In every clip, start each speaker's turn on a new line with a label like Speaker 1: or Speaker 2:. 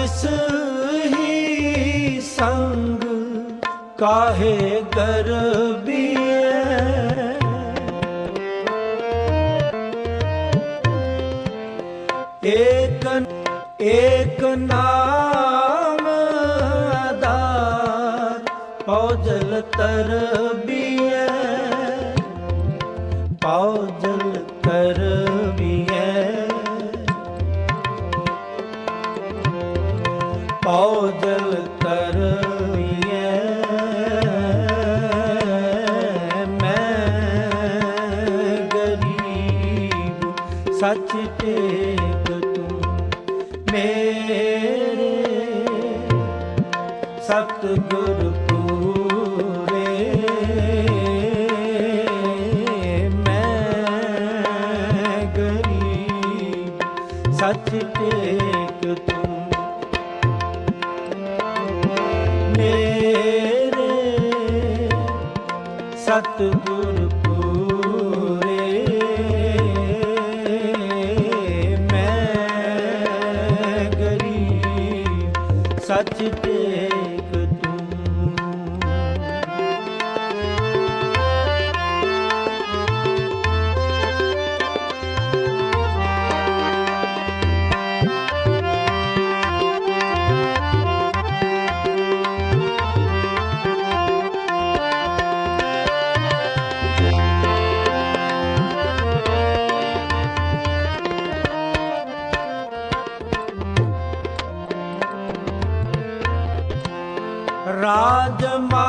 Speaker 1: तिस ही संग काहे गर्बिए। एक नाम आधार पौजल तरबिए, पौजल तरबिए, पौजल तरबिए। मैं गरीब सच टेक तू मेरे सतगुर पूरे। मैं गरीब सच टेक तू मेरे सतगुर पूरे। मैं गरीब सच टेक तू। राजमाल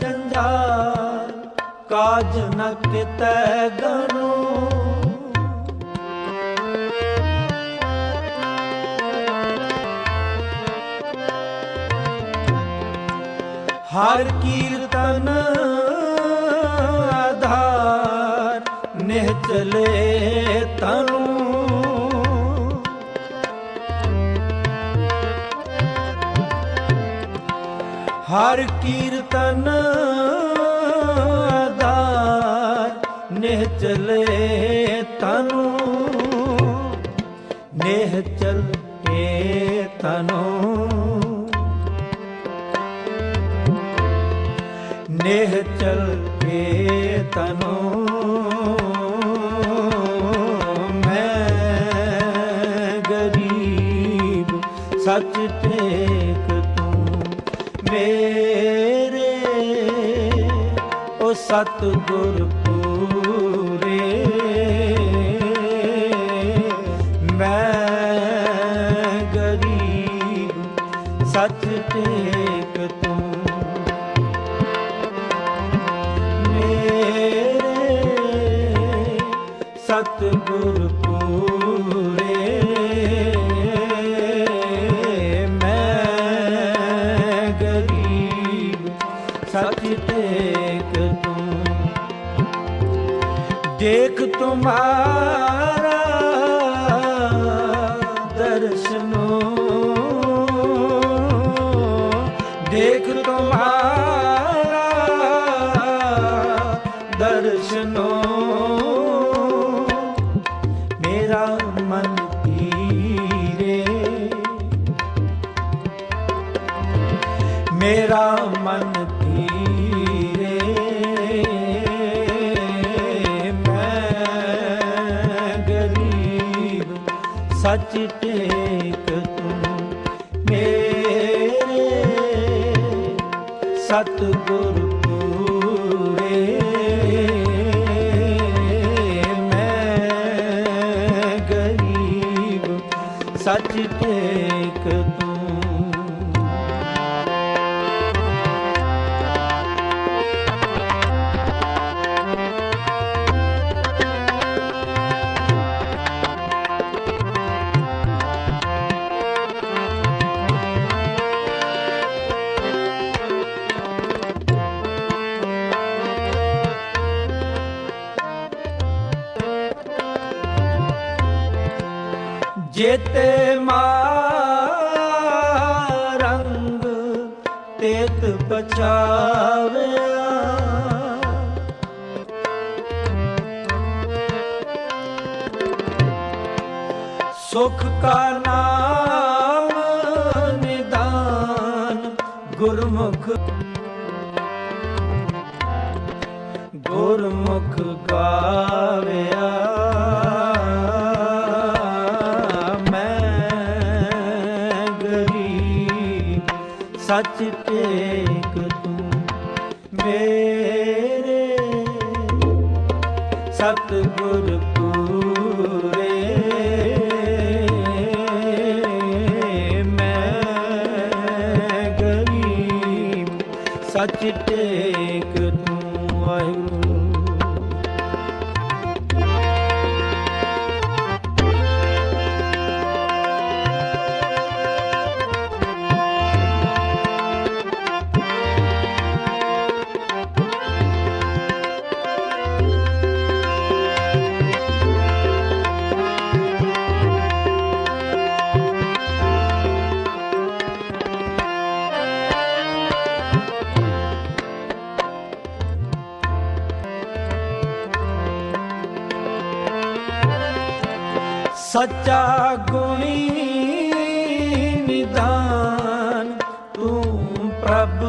Speaker 1: जंजाल काज न कितै गनो। हर कीर्तन आधार निहचले तनु। हर कीर्तन आधार निहचले तनु। निहचल के तनु, निहचल के तनु। मैं गरीब सच टेक मेरे ओ सतगुर पूरे। मैं गरीब सच टेक तू मेरे सतगुर पूरे। सच टेक तू। देख तुम्हारा दर्शनो, देख तुम्हारा दर्शनो। मेरा मन पीरे, मेरा मन पीरे। मैं गरीब सच टेक तू मेरे सतगुर पूरे। मैं गरीब सच टेक तू। जेते मारंग तेत बचावे। सुख का नाम ਗੁਰਮੁਖ ਗਾਵਿਆ ਮੈਂ ਗਰੀਬ ਸੱਚ ਟੇਕ ਤੂੰ ਮੇਰੇ ਸਤਿਗੁਰ ਪੂਰੇ ਮੈਂ ਗਰੀਬ ਸੱਚ ਟੇਕ ਤੂੰ ਵਾਹਿਗੁਰੂ। ਸੱਚਾ ਗੁਣੀ ਨਿਦਾਨ ਤੂੰ ਪ੍ਰਭ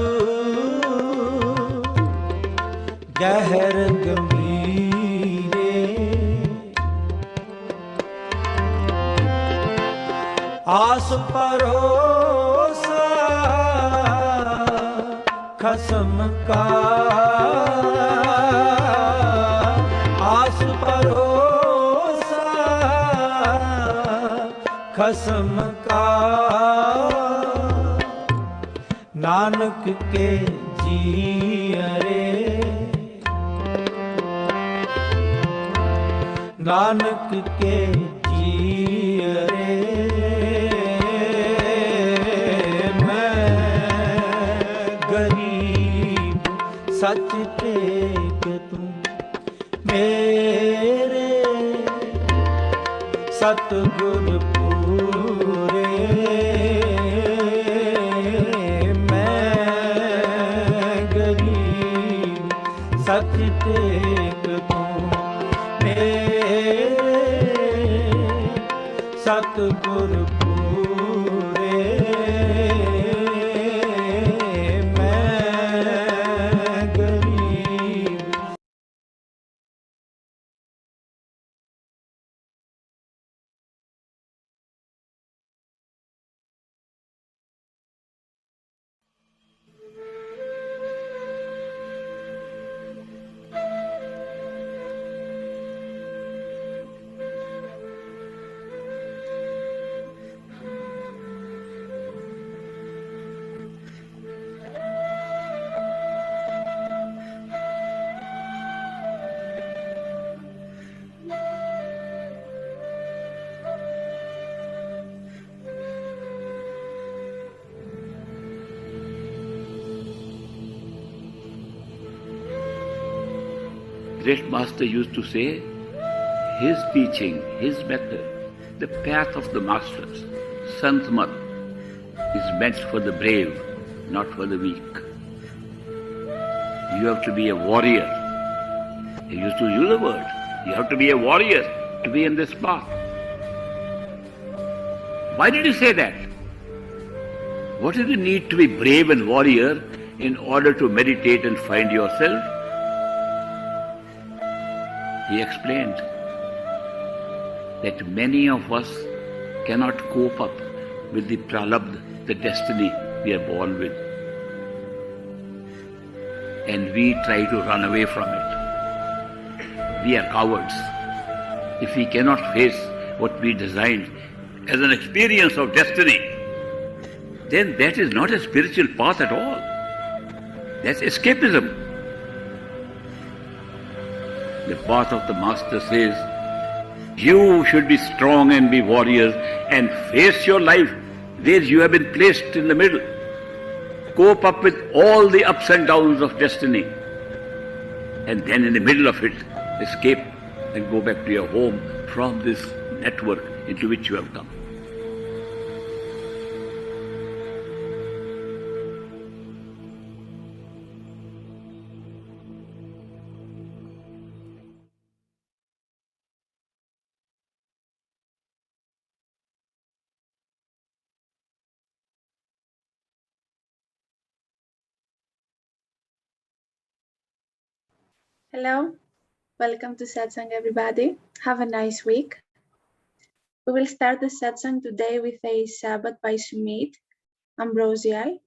Speaker 1: ਗਹਿਰ ਗੰਭੀਰੇ ਆਸ ਭਰੋਸਾ ਖਸਮ ਕਾ ਆਸ ਭਰੋਸਾ ਖਸਮ ਕਾ ਨਾਨਕ ਕੇ ਜੀਅਰੇ ਨਾਨਕ ਕੇ ਜੀਅਰੇ ਮੈਂ ਗਰੀਬ ਸੱਚ ਟੇਕ ਤੂੰ ਮੇਰੇ ਸਤਿਗੁਰ ਪੂਰੇ ਮੈਂ ਗਰੀਬ ਸੱਚ ਟੇਕ ਤੂੰ ਮੇਰੇ ਸਤਿਗੁਰ ਪੂਰੇ ਮੈਂ ਗਰੀਬ।
Speaker 2: Great Master used to say, his teaching, his method, the path of the Masters, Sant is meant for the brave, not for the weak. You have to be a warrior. He used to use the word. You have to be a warrior to be in this path. Why did he say that? What is the need to be brave and warrior in order to meditate and find yourself? He explained that many of us cannot cope up with the pralabdha, the destiny we are born with. And we try to run away from it. We are cowards. If we cannot face what we designed as an experience of destiny, then that is not a spiritual path at all. That's escapism. The path of the Master says, you should be strong and be warriors and face your life where you have been placed in the middle. Cope up with all the ups and downs of destiny. And then in the middle of it, escape and go back to your home from this network into which you have come.
Speaker 3: Hello, welcome to satsang, everybody. Have a nice week. We will start the satsang today with a Sabbath by Sumit Ambrosial.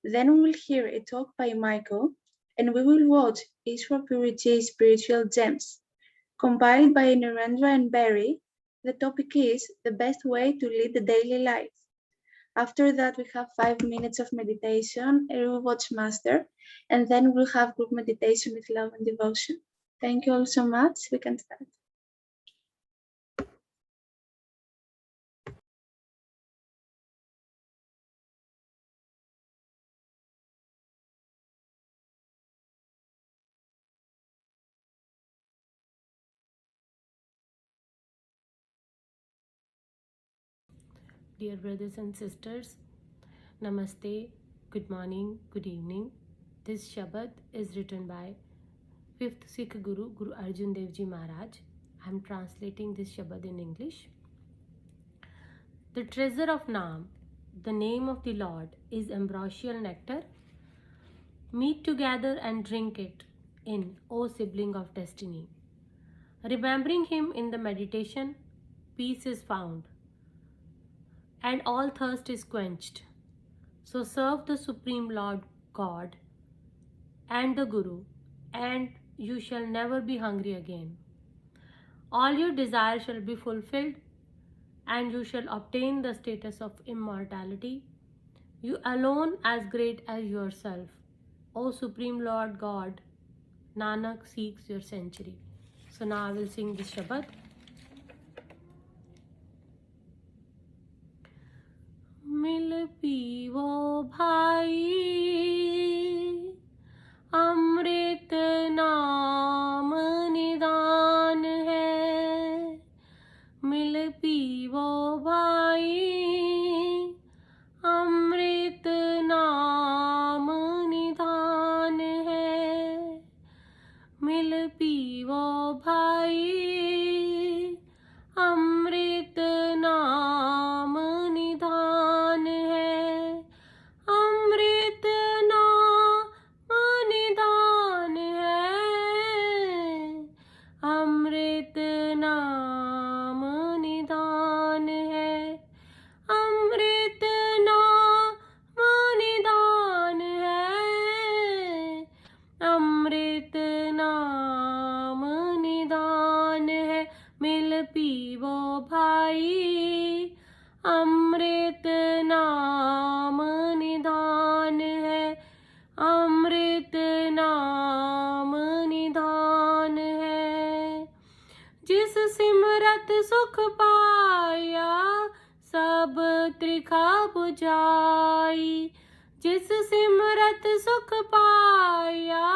Speaker 3: Then we will hear a talk by Michael, and we will watch Ishwar Puriji's Spiritual Gems. Compiled by Narendra and Barry, the topic is the best way to lead the daily life. After that, we have 5 minutes of meditation, a rewatch master, and then we'll have group meditation with love and devotion. Thank you all so much. We can start.
Speaker 4: Dear brothers and sisters, Namaste, good morning, good evening. This Shabad is written by 5th Sikh Guru, Guru Arjan Dev Ji Maharaj. I am translating this Shabad in English. The treasure of Naam, the name of the Lord, is ambrosial nectar. Meet together and drink it in, O sibling of destiny. Remembering Him in the meditation, peace is found, and all thirst is quenched. So serve the Supreme Lord God and the Guru, and you shall never be hungry again. All your desires shall be fulfilled, and you shall obtain the status of immortality. You alone as great as yourself, O Supreme Lord God, Nanak seeks your century. So now I will sing this Shabad. मिल पीवो भाई अमृत नाम निदान है। मिल पीवो भाई अमृत नाम निदान है। मिल पीवो भाई अमृत नाम निदान है। अमृत नाम निदान है। अमृत नाम निदान है। अमृत नाम निदान है। अमृत नाम निदान है। मिल पीवो भाई अमृत नाम निदान है। अमृत नाम निदान है। जिस सिमरत सुख पाया सब त्रिखा बुझाई। जिस सिमरत सुख पाया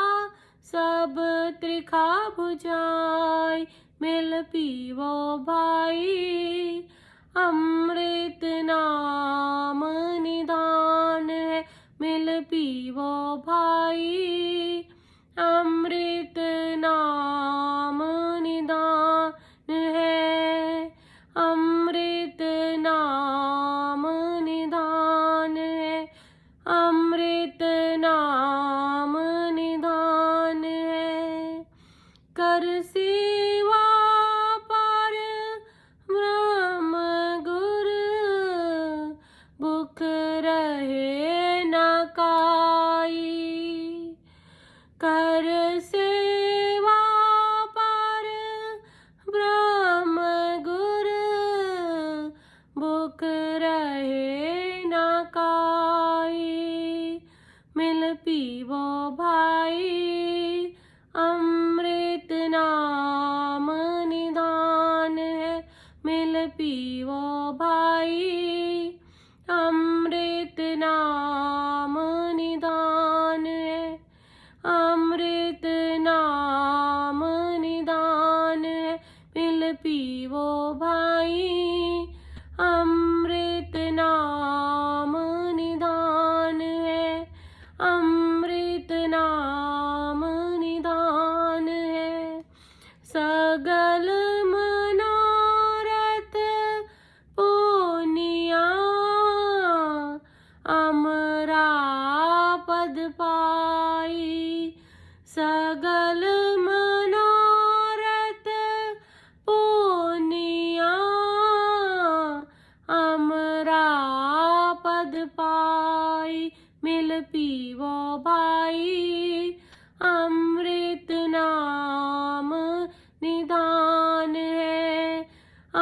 Speaker 4: सब त्रिखा बुझाई। मिल पीवो भाई अमृत नाम निदान है। मिल पीवो भाई अमृत नाम निदान है। अमृत नाम निदान है। अमृत नाम निदान है। कर सेवा पर ब्रह्म गुरु भूख रहे न काई। कर सेवा पर ब्रह्म गुरु भूख रहे न काई। मिल पीवो भाई अमृत नाम निदान है। मिल पीवो भाई अमृत नाम निदान है। अमृत नाम निदान है। मिल पीवो भाई अमृत नाम निदान है। अमृत नाम निदान है। सगल मनोरथ पुनिया अमरा पद पाई। सगल अमरा पद पाई मिल पीवो भाई अमृत नाम निदान है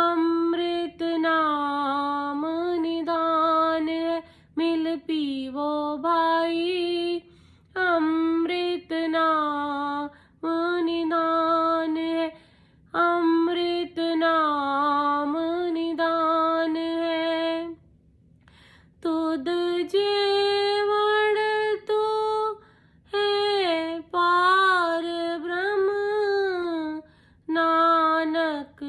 Speaker 4: अमृत नाम निदान है मिल पीवो भाई अमृत नाम निदान है अमृत नाम निदान है तुद जेवण तो है पार ब्रह्म नानक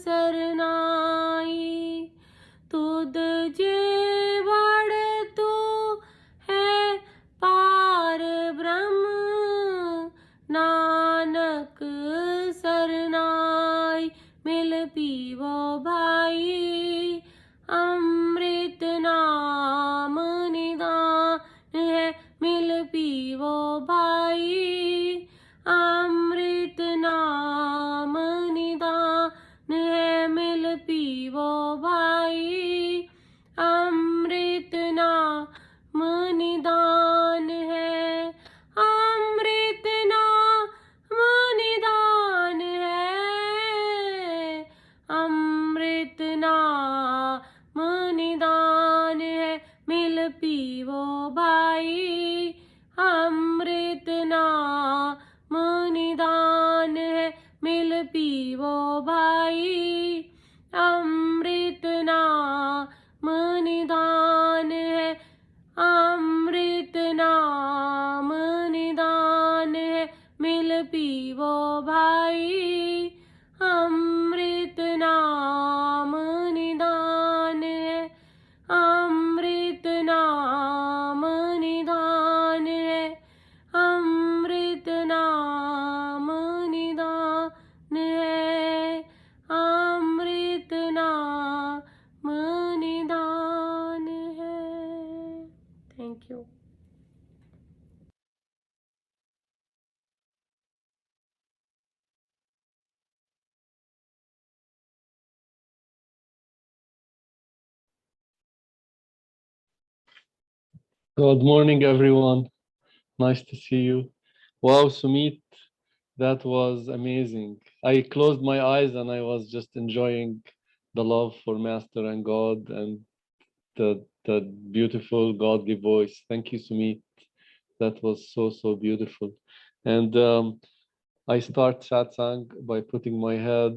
Speaker 4: सरनाई तुद जेवण तो है पार ब्रह्म नानक सरनाई मिल पीवो भाई अमृत नाम निदान है मिल पीवो भाई अमृत नाम निदान है मिल पीवो भाई अमृत नाम निदान है अमृत नाम निदान है अमृत नाम निदान है मिल पीवो भाई अमृत नाम निदान है मिल पीवो भाई अमृत नाम निदान है अमृत नाम निदान है मिल पीवो भाई अमृत नाम निदान है अमृत नाम निदान है अमृत नाम निदान है अमृत नाम निदान है thank you
Speaker 5: Good morning, everyone. Nice to see you. Wow, Sumit, that was amazing. I closed my eyes and I was just enjoying the love for Master and God and the beautiful godly voice. Thank you, Sumit. That was so beautiful. And I start satsang by putting my head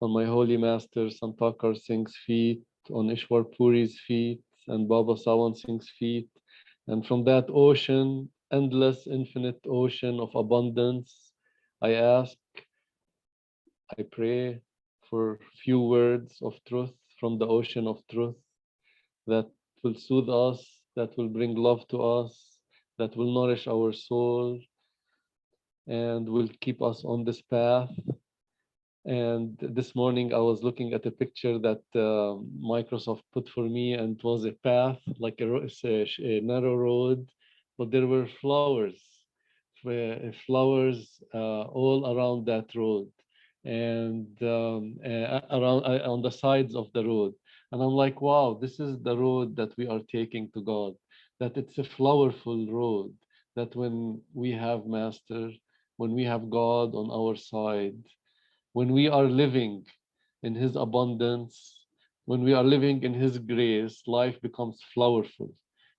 Speaker 5: on my holy master Sant Singh's feet, on Ishwar Puri's feet, and Baba Sawan Singh's feet. And from that ocean, endless, infinite ocean of abundance, I ask, I pray for few words of truth from the ocean of truth that will soothe us, that will bring love to us, that will nourish our soul, and will keep us on this path. And this morning I was looking at a picture that Microsoft put for me, and it was a path, like a narrow road, but there were flowers all around that road, and around on the sides of the road. And I'm like, wow, this is the road that we are taking to God, that it's a flowerful road, that when we have Master, when we have God on our side, when we are living in his abundance, when we are living in his grace, life becomes flowerful.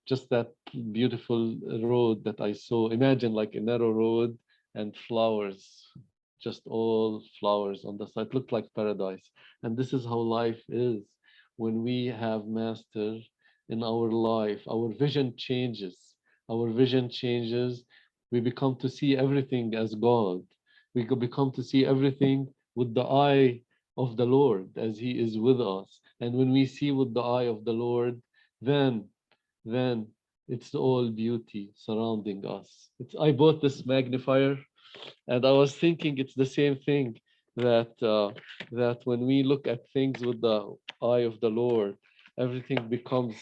Speaker 5: Just that beautiful road that I saw. Imagine like a narrow road and flowers, just all flowers on the side. It looked like paradise. And this is how life is. When we have Master in our life, our vision changes. Our vision changes. We become to see everything as God. We become to see everything with the eye of the Lord as he is with us. And when we see with the eye of the Lord, then it's all beauty surrounding us. I bought this magnifier and I was thinking it's the same thing, that that when we look at things with the eye of the Lord, everything becomes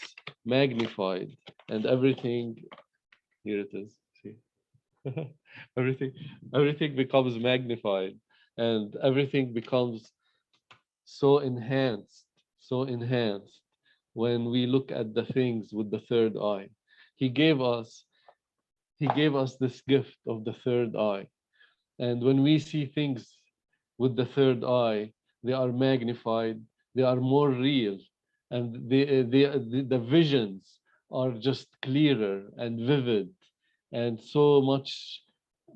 Speaker 5: magnified, and everything, here it is, see, everything becomes magnified, and everything becomes so enhanced, when we look at the things with the third eye. He gave us he gave us this gift of the third eye. And when we see things with the third eye, they are magnified, they are more real, and the visions are just clearer and vivid and so much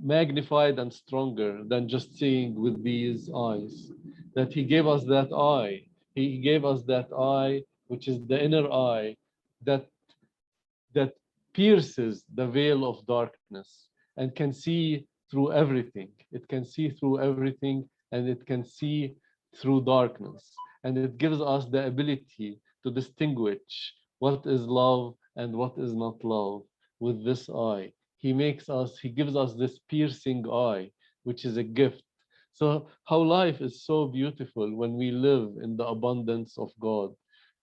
Speaker 5: magnified and stronger than just seeing with these eyes. That He gave us that eye. He gave us that eye, which is the inner eye, that that pierces the veil of darkness and can see through everything. It can see through everything and it can see through darkness. And it gives us the ability to distinguish what is love and what is not love with this eye. He gives us this piercing eye, which is a gift. So, how life is so beautiful when we live in the abundance of God,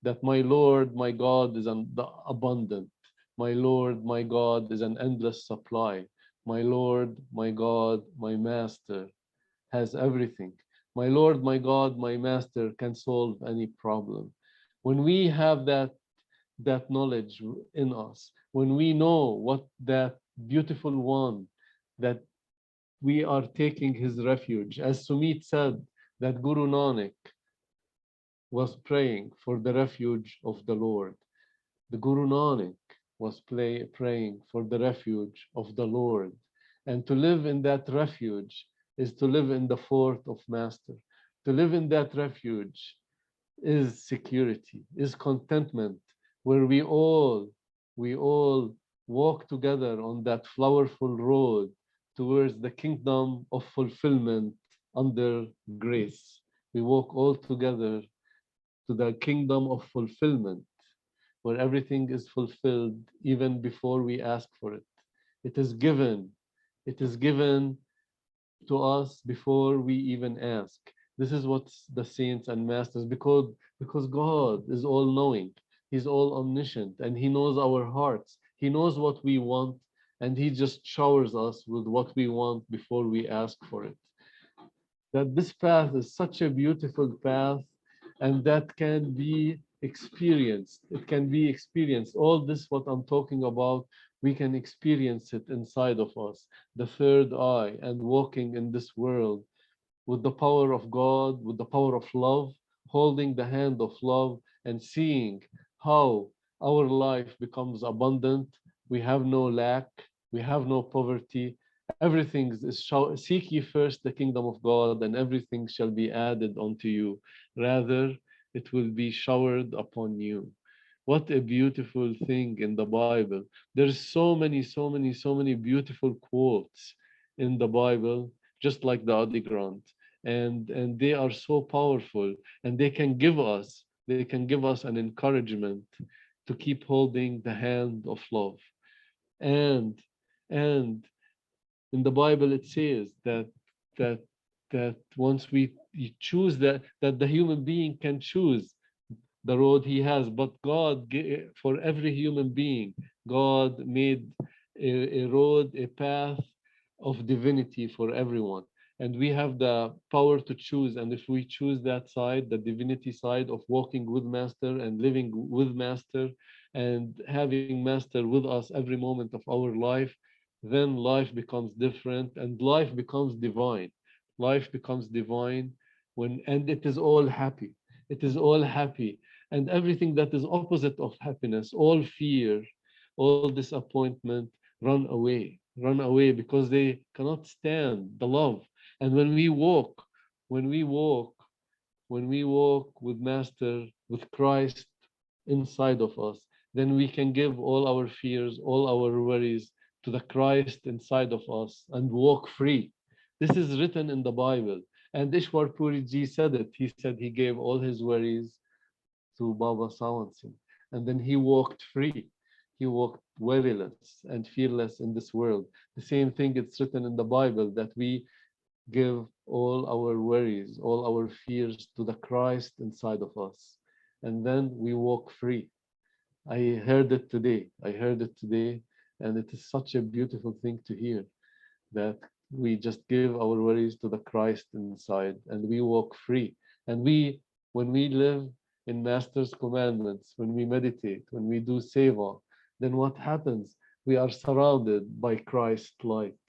Speaker 5: that my Lord, my God is the abundant. My Lord, my God is an endless supply. My Lord, my God, my Master has everything. My Lord, my God, my Master can solve any problem. When we have that knowledge in us, when we know what that beautiful one, that we are taking his refuge, as Sumit said, that Guru Nanak was praying for the refuge of the Lord. The Guru Nanak was praying for the refuge of the Lord. And to live in that refuge is to live in the fort of Master. To live in that refuge is security, is contentment, where we all walk together on that flowerful road towards the kingdom of fulfillment under grace. We walk all together to the kingdom of fulfillment, where everything is fulfilled even before we ask for it. It is given. It is given to us before we even ask. This is what the saints and masters, because God is all knowing. He's all omniscient and he knows our hearts. He knows what we want and he just showers us with what we want before we ask for it. That this path is such a beautiful path and that can be experienced. It can be experienced. All this, what I'm talking about, we can experience it inside of us, the third eye, and walking in this world with the power of God, with the power of love, holding the hand of love and seeing how our life becomes abundant. We have no lack, we have no poverty. Everything is seek ye first the kingdom of God, and everything shall be added unto you. Rather, it will be showered upon you. What a beautiful thing in the Bible. There's so many beautiful quotes in the Bible, just like the Adi Grant. And they are so powerful, and they can give us an encouragement to keep holding the hand of love. And and in the Bible it says that that once we choose that the human being can choose the road he has, but for every human being, God made a road, a path of divinity for everyone. And we have the power to choose. And if we choose that side, the divinity side of walking with Master and living with Master and having Master with us every moment of our life, then life becomes different and life becomes divine. Life becomes divine and it is all happy. It is all happy. And everything that is opposite of happiness, all fear, all disappointment, run away because they cannot stand the love. And when we walk, when we walk with Master, with Christ inside of us, then we can give all our fears, all our worries to the Christ inside of us and walk free. This is written in the Bible. And Ishwar Puri Ji said it. He said he gave all his worries to Baba Sawan Singh. And then he walked free. He walked worryless and fearless in this world. The same thing it's written in the Bible that we give all our worries, all our fears to the Christ inside of us. And then we walk free. I heard it today. I heard it today. And it is such a beautiful thing to hear that we just give our worries to the Christ inside and we walk free. And when we live in Master's commandments, when we meditate, when we do seva, then what happens? We are surrounded by Christ's light.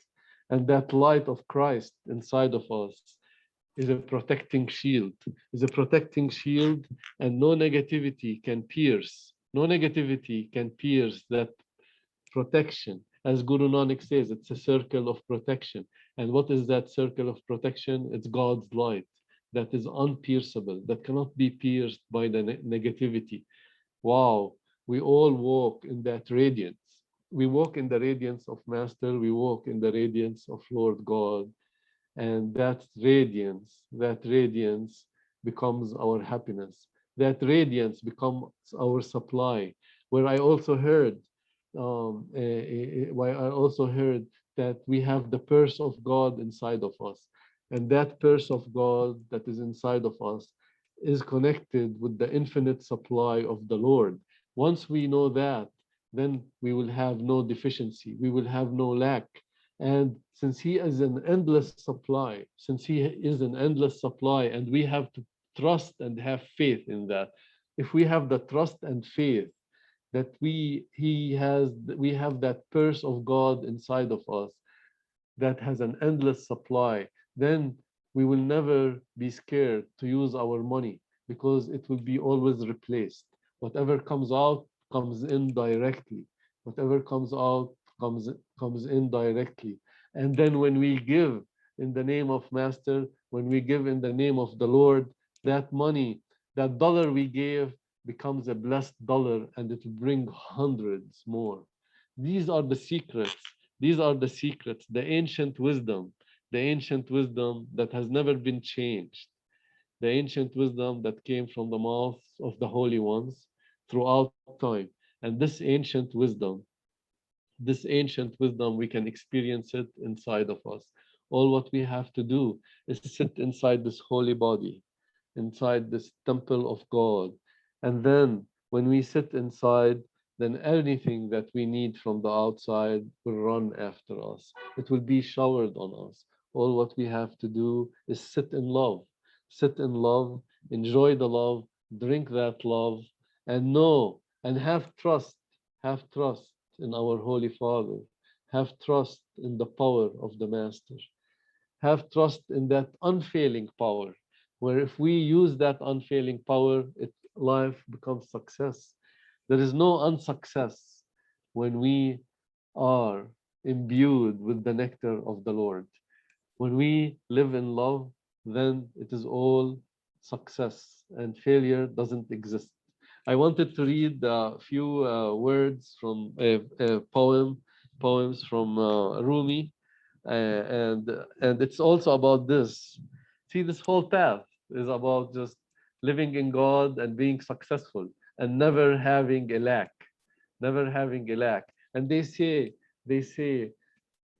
Speaker 5: And that light of Christ inside of us is a protecting shield, is a protecting shield, and no negativity can pierce. No negativity can pierce that protection. As Guru Nanak says, it's a circle of protection. And what is that circle of protection? It's God's light that is unpierceable, that cannot be pierced by the negativity. Wow, we all walk in that radiance. We walk in the radiance of Master, we walk in the radiance of Lord God. And that radiance becomes our happiness. That radiance becomes our supply. Where I also heard, why I also heard that we have the purse of God inside of us. And that purse of God that is inside of us is connected with the infinite supply of the Lord. Once we know that, then we will have no deficiency, we will have no lack. And since He is an endless supply, and we have to trust and have faith in that. If we have the trust and faith that we have that purse of God inside of us that has an endless supply, then we will never be scared to use our money because it will be always replaced. Whatever comes out comes in directly. Whatever comes out comes in directly. And then when we give in the name of Master, when we give in the name of the Lord, that money, that dollar we gave becomes a blessed dollar, and it will bring hundreds more. These are the secrets. These are the secrets, the ancient wisdom that has never been changed, the ancient wisdom that came from the mouths of the holy ones throughout time. And this ancient wisdom, we can experience it inside of us. All what we have to do is sit inside this holy body, inside this temple of God. And then when we sit inside, then anything that we need from the outside will run after us. It will be showered on us. All what we have to do is sit in love, enjoy the love, drink that love, and know and have trust in our Holy Father, have trust in the power of the Master, have trust in that unfailing power, where if we use that unfailing power, life becomes success. There is no unsuccess when we are imbued with the nectar of the Lord. When we live in love, then it is all success and failure doesn't exist. I wanted to read a few words from poems from Rumi, and it's also about this. See, this whole path is about just living in God and being successful and never having a lack, never having a lack. And they say,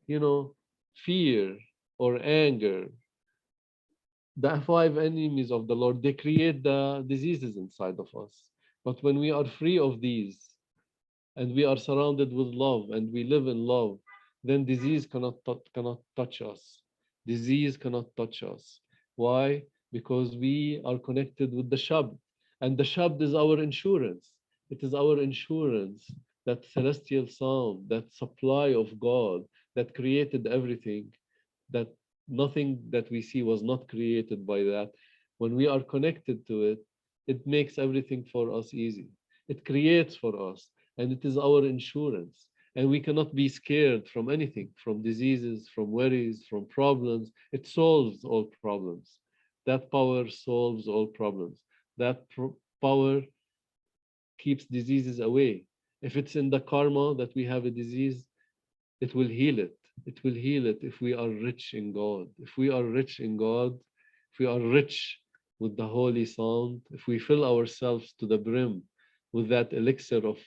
Speaker 5: you know, fear or anger, the five enemies of the Lord, they create the diseases inside of us. But when we are free of these and we are surrounded with love and we live in love, then disease cannot touch us. Disease cannot touch us. Why? Because we are connected with the Shabd. And the Shabd is our insurance. It is our insurance, that celestial sound, that supply of God that created everything, that nothing that we see was not created by that. When we are connected to it, it makes everything for us easy. It creates for us, and it is our insurance. And we cannot be scared from anything, from diseases, from worries, from problems. It solves all problems. That power solves all problems. That power keeps diseases away. If it's in the karma that we have a disease, it will heal it. It will heal it if we are rich in God. If we are rich in God, if we are rich with the holy sound, if we fill ourselves to the brim with that elixir of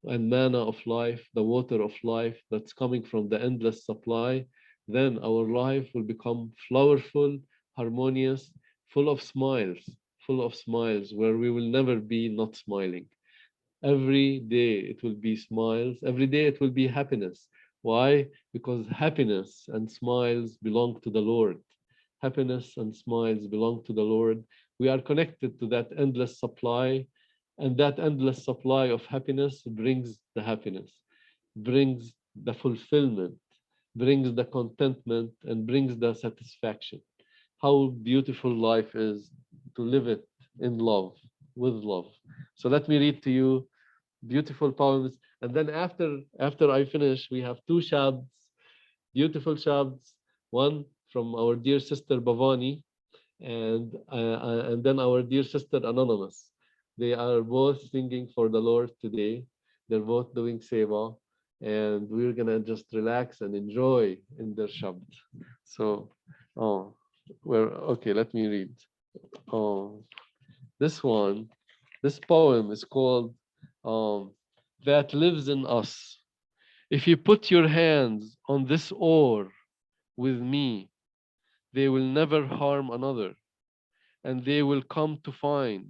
Speaker 5: and manna of life, the water of life that's coming from the endless supply, then our life will become flowerful, harmonious, full of smiles, where we will never be not smiling. Every day it will be smiles, every day it will be happiness. Why? Because happiness and smiles belong to the Lord. Happiness and smiles belong to the Lord. We are connected to that endless supply, and that endless supply of happiness brings the happiness, brings the fulfillment, brings the contentment, and brings the satisfaction. How beautiful life is to live it in love, with love. So let me read to you beautiful poems, and then after I finish, we have two shabds, beautiful shabds, one from our dear sister Bhavani, and then our dear sister Anonymous. They are both singing for the Lord today. They're both doing seva, and we're gonna just relax and enjoy in their shabd. So, oh, okay. Let me read. Oh, this one, this poem is called "That Lives in Us." If you put your hands on this oar with me, they will never harm another, and they will come to find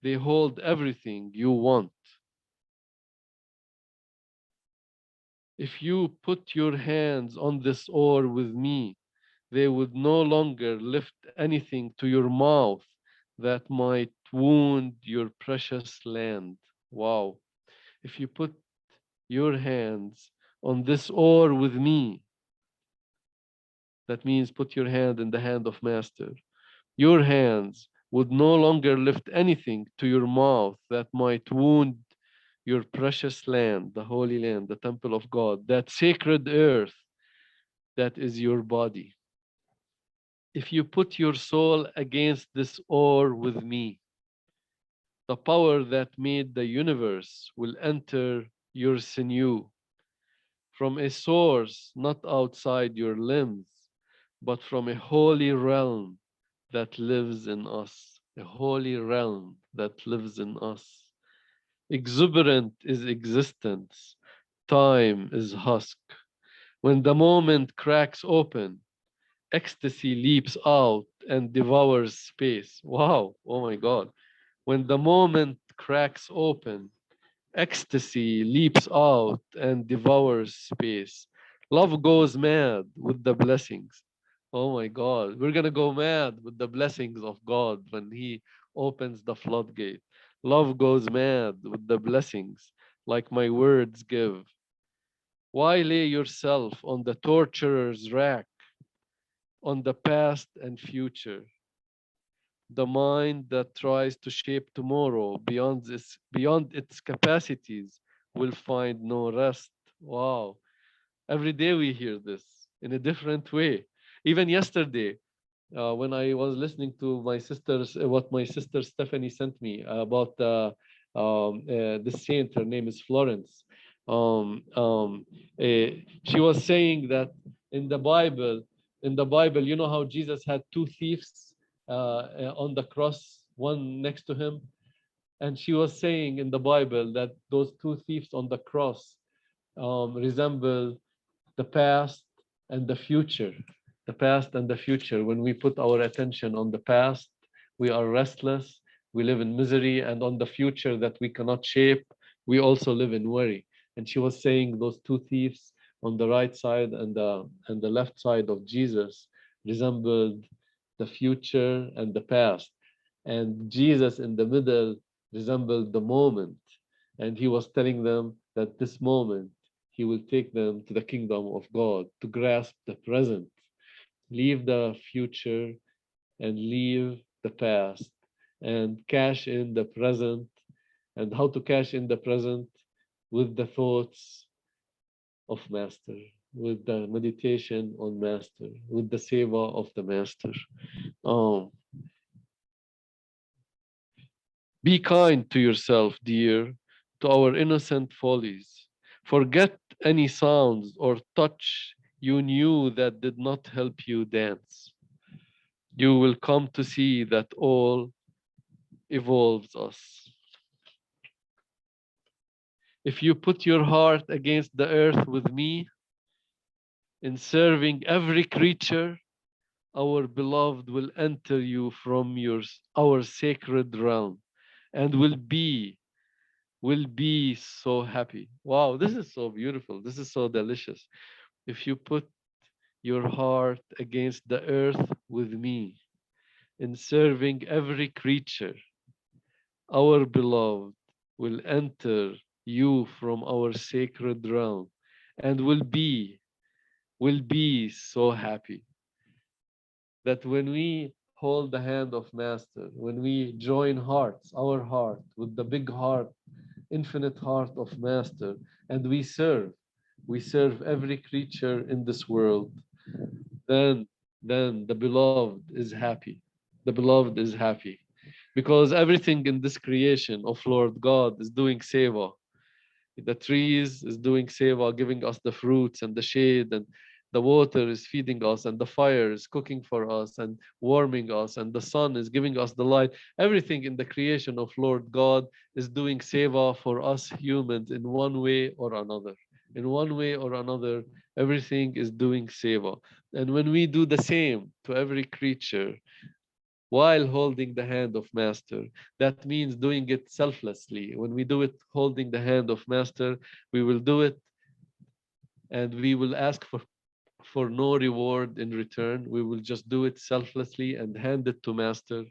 Speaker 5: they hold everything you want. If you put your hands on this oar with me, they would no longer lift anything to your mouth that might wound your precious land. Wow. If you put your hands on this oar with me, that means put your hand in the hand of Master. Your hands would no longer lift anything to your mouth that might wound your precious land, the Holy Land, the temple of God, that sacred earth that is your body. If you put your soul against this oar with me, the power that made the universe will enter your sinew from a source not outside your limbs, but from a holy realm that lives in us, a holy realm that lives in us. Exuberant is existence, time is husk. When the moment cracks open, ecstasy leaps out and devours space. Wow, oh my God. When the moment cracks open, ecstasy leaps out and devours space. Love goes mad with the blessings. Oh my God, we're gonna go mad with the blessings of God when He opens the floodgate. Love goes mad with the blessings, like my words give. Why lay yourself on the torturer's rack, on the past and future? The mind that tries to shape tomorrow beyond its capacities will find no rest. Wow. Every day we hear this in a different way. Even yesterday, when I was listening to my sister's, what my sister Stephanie sent me about this saint, her name is Florence. She was saying that in the Bible, you know how Jesus had two thieves on the cross, one next to him, and she was saying in the Bible that those two thieves on the cross resemble the past and the future. The past and the future. When we put our attention on the past, we are restless, we live in misery, and on the future that we cannot shape, we also live in worry. And she was saying those two thieves on the right side and the left side of Jesus resembled the future and the past. And Jesus in the middle resembled the moment. And he was telling them that this moment he will take them to the kingdom of God, to grasp the present, leave the future and leave the past, and cash in the present. And how to cash in the present? With the thoughts of Master, with the meditation on Master, with the seva of the Master. Um, be kind to yourself, dear, to our innocent follies. Forget any sounds or touch you knew that did not help you dance. You will come to see that all evolves us. If you put your heart against the earth with me, in serving every creature, our beloved will enter you from our sacred realm and will be so happy. Wow, this is so beautiful. This is so delicious. If you put your heart against the earth with me, in serving every creature, our beloved will enter you from our sacred realm and will be so happy that when we hold the hand of Master, when we join hearts, our heart with the big heart, infinite heart of Master, and we serve every creature in this world, then the beloved is happy. The beloved is happy because everything in this creation of Lord God is doing seva. The trees is doing seva, giving us the fruits and the shade, and the water is feeding us, and the fire is cooking for us and warming us, and the sun is giving us the light. Everything in the creation of Lord God is doing seva for us humans in one way or another. In one way or another, everything is doing seva. And when we do the same to every creature, while holding the hand of Master. That means doing it selflessly. When we do it holding the hand of Master, we will do it and we will ask for no reward in return. We will just do it selflessly and hand it to Master.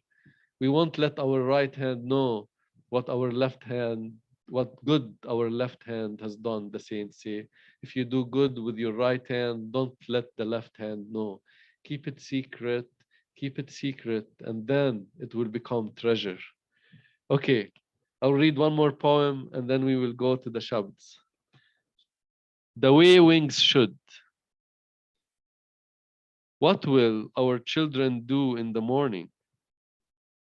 Speaker 5: We won't let our right hand know what our left hand, what good our left hand has done, the saints say. If you do good with your right hand, don't let the left hand know. Keep it secret, keep it secret, and then it will become treasure. Okay, I'll read one more poem and then we will go to the Shabds. The way wings should. What will our children do in the morning?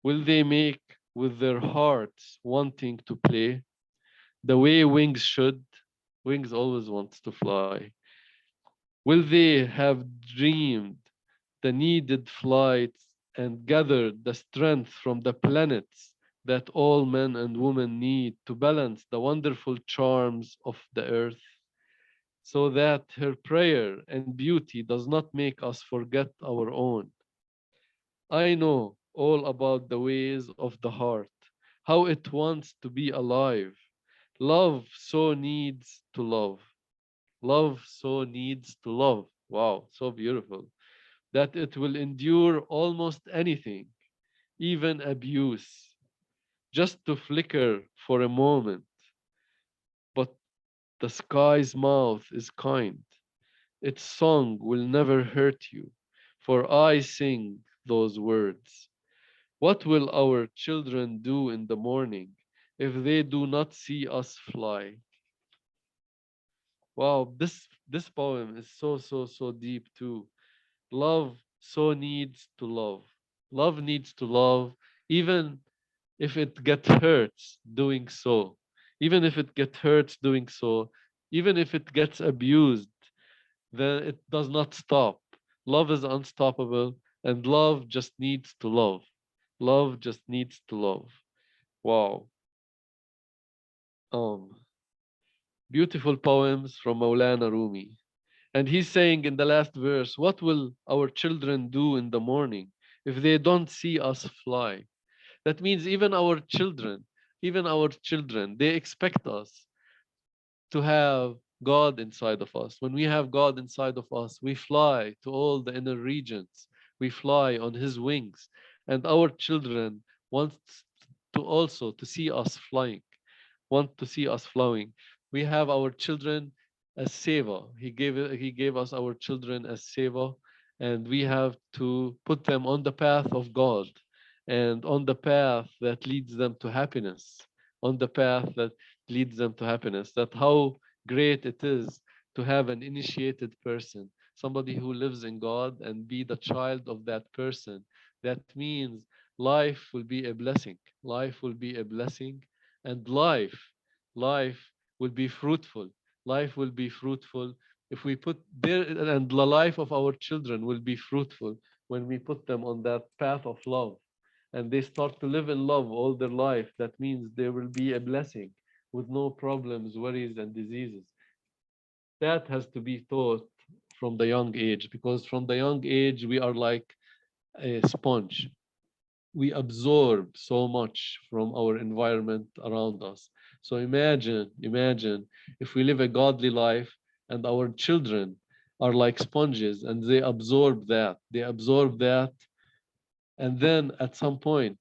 Speaker 5: Will they make with their hearts wanting to play? The way wings should. Wings always wants to fly. Will they have dreamed the needed flights and gathered the strength from the planets that all men and women need to balance the wonderful charms of the earth, so that her prayer and beauty does not make us forget our own? I know all about the ways of the heart, how it wants to be alive. Love so needs to love. Love so needs to love. Wow, so beautiful. That it will endure almost anything, even abuse, just to flicker for a moment. But the sky's mouth is kind. Its song will never hurt you, for I sing those words. What will our children do in the morning if they do not see us fly? Wow, this poem is so deep too. Love so needs to love. Love needs to love, even if it gets hurts doing so. Even if it gets hurts doing so, even if it gets abused, then it does not stop. Love is unstoppable, and love just needs to love. Love just needs to love. Wow. Um, Beautiful poems from Maulana Rumi. And he's saying in the last verse, what will our children do in the morning if they don't see us fly? That means even our children, they expect us to have God inside of us. When we have God inside of us, we fly to all the inner regions. We fly on his wings. And our children want to also to see us flying, want to see us flowing. We have our children as seva. He gave us our children as seva, and we have to put them on the path of God and on the path that leads them to happiness, on the path that leads them to happiness. That how great it is to have an initiated person, somebody who lives in God and be the child of that person. That means life will be a blessing. Life will be a blessing, and life will be fruitful. Life will be fruitful if we put there, and the life of our children will be fruitful when we put them on that path of love and they start to live in love all their life. That means there will be a blessing with no problems, worries, and diseases. That has to be taught from the young age, because from the young age we are like a sponge. We absorb so much from our environment around us. So imagine if we live a godly life and our children are like sponges and they absorb that And then at some point,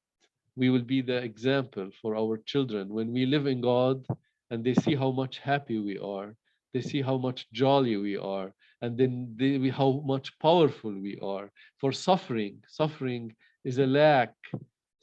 Speaker 5: we will be the example for our children. When we live in God and they see how much happy we are, they see how much jolly we are, and then how much powerful we are. For suffering is a lack.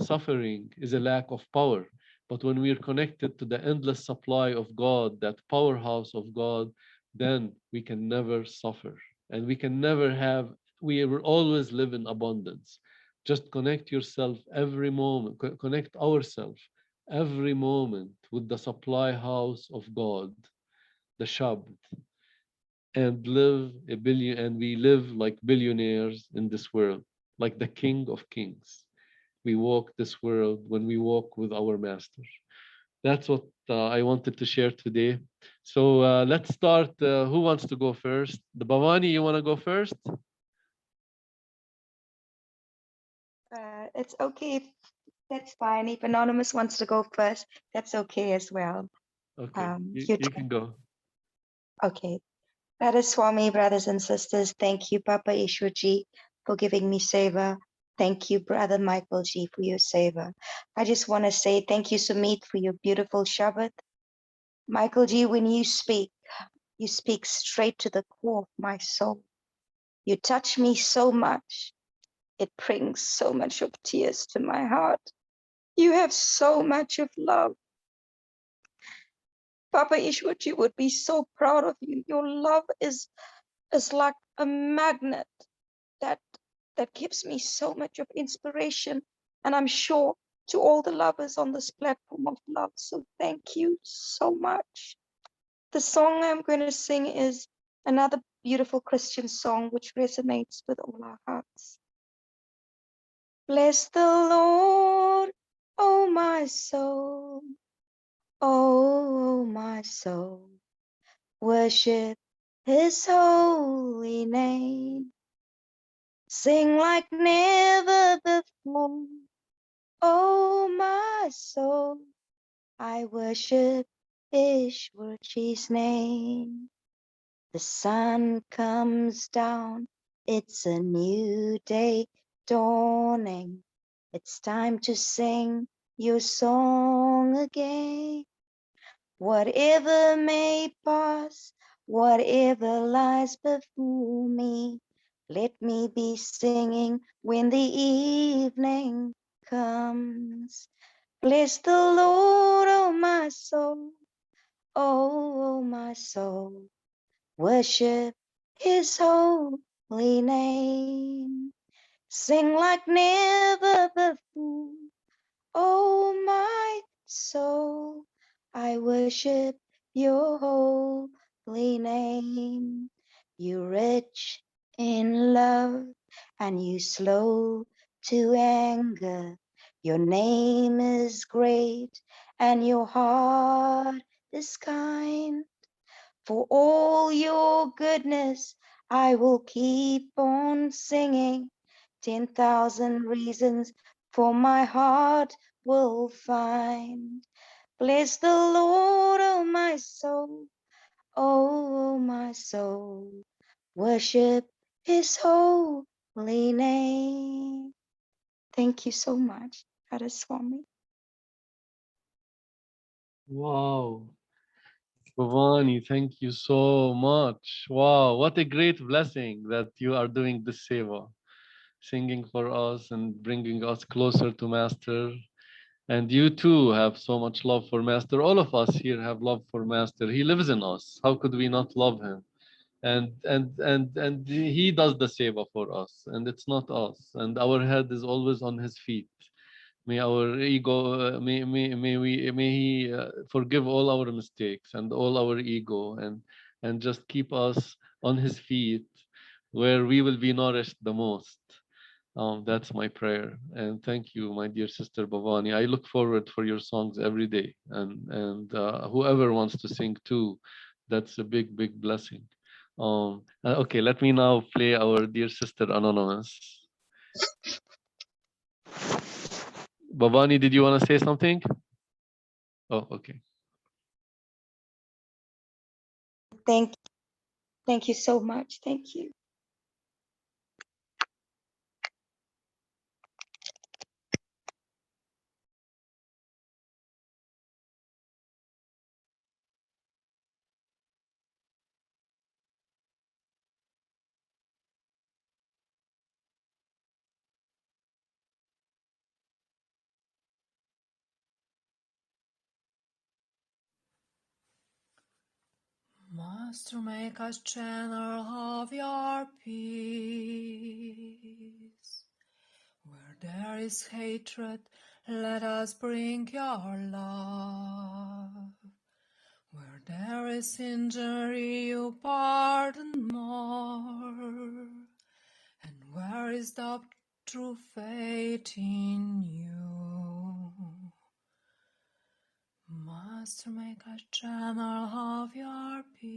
Speaker 5: Suffering is a lack of power. But when we are connected to the endless supply of God, that powerhouse of God, then we can never suffer. And we can never have, we will always live in abundance. Just connect yourself every moment, connect ourselves every moment with the supply house of God, the Shabd, and we live like billionaires in this world, like the King of Kings. We walk this world when we walk with our Master. That's what I wanted to share today. So let's start. Who wants to go first? The Bhavani, you want to go first?
Speaker 6: It's okay. That's fine. If Anonymous wants to go first, that's okay as well.
Speaker 5: Okay,
Speaker 6: You
Speaker 5: you can go.
Speaker 6: okay. Radha Swami, brothers and sisters, thank you, Papa Ishwarji, for giving me seva. Thank you, Brother Michael Ji, for your seva. I just want to say thank you, Sumit, for your beautiful Shabbat. Michael Ji, when you speak straight to the core of my soul. You touch me so much. It brings so much of tears to my heart. You have so much of love. Papa Ishwarji would be so proud of you. Your love is like a magnet that gives me so much of inspiration. And I'm sure to all the lovers on this platform of love. So thank you so much. The song I'm going to sing is another beautiful Christian song which resonates with all our hearts. Bless the Lord, oh my soul. Oh, my soul, worship his holy name. Sing like never before. Oh, my soul, I worship Ishwarji's name. The sun comes down, it's a new day dawning. It's time to sing your song again. Whatever may pass, whatever lies before me, let me be singing when the evening comes. Bless the Lord, oh my soul, oh my soul, worship his holy name. Sing like never before, oh my soul, I worship your holy name. You rich in love and you slow to anger. Your name is great and your heart is kind. For all your goodness, I will keep on singing. 10,000 reasons for my heart will find. Bless the Lord, oh my soul, oh my soul, worship his holy name. Thank you so much, Radha Swami.
Speaker 5: Wow. Bhavani, thank you so much. Wow, what a great blessing that you are doing this seva, singing for us and bringing us closer to Master. And you too have so much love for Master. All of us here have love for Master. He lives in us. How could we not love him? And he does the seva for us, and it's not us. And our head is always on his feet. May our ego, may he forgive all our mistakes and all our ego, and just keep us on his feet, where we will be nourished the most. That's my prayer. And thank you, my dear sister Bhavani. I look forward for your songs every day, and whoever wants to sing too, that's a big, big blessing. Okay, let me now play our dear sister Anonymous. Bhavani, did you want to say something? Oh, okay.
Speaker 6: Thank you so much. Thank you.
Speaker 7: Master, make us channel of your peace. Where there is hatred, let us bring your love. Where there is injury, you pardon more. And where is the true faith in you? Master, make us channel of your peace.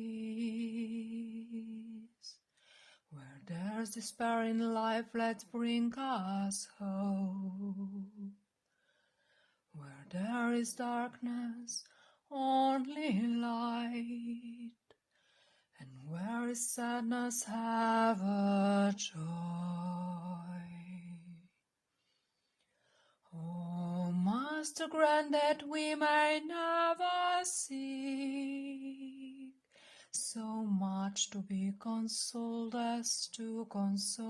Speaker 7: Where there's despair in life, let's bring us hope. Where there is darkness, only light. And where is sadness, have a joy. Oh, Master, grant that we may never seek so much to be consoled as to console,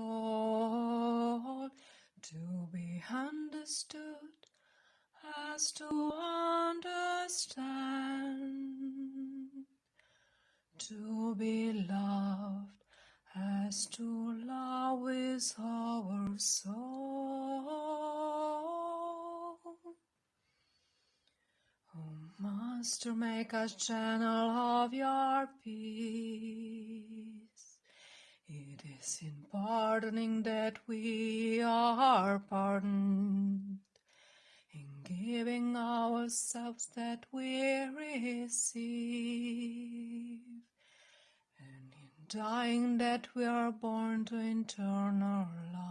Speaker 7: to be understood as to understand, to be loved as to love is our soul. Oh, Master, make us channel of your peace. It is in pardoning that we are pardoned, in giving ourselves that we receive, and in dying that we are born to eternal life.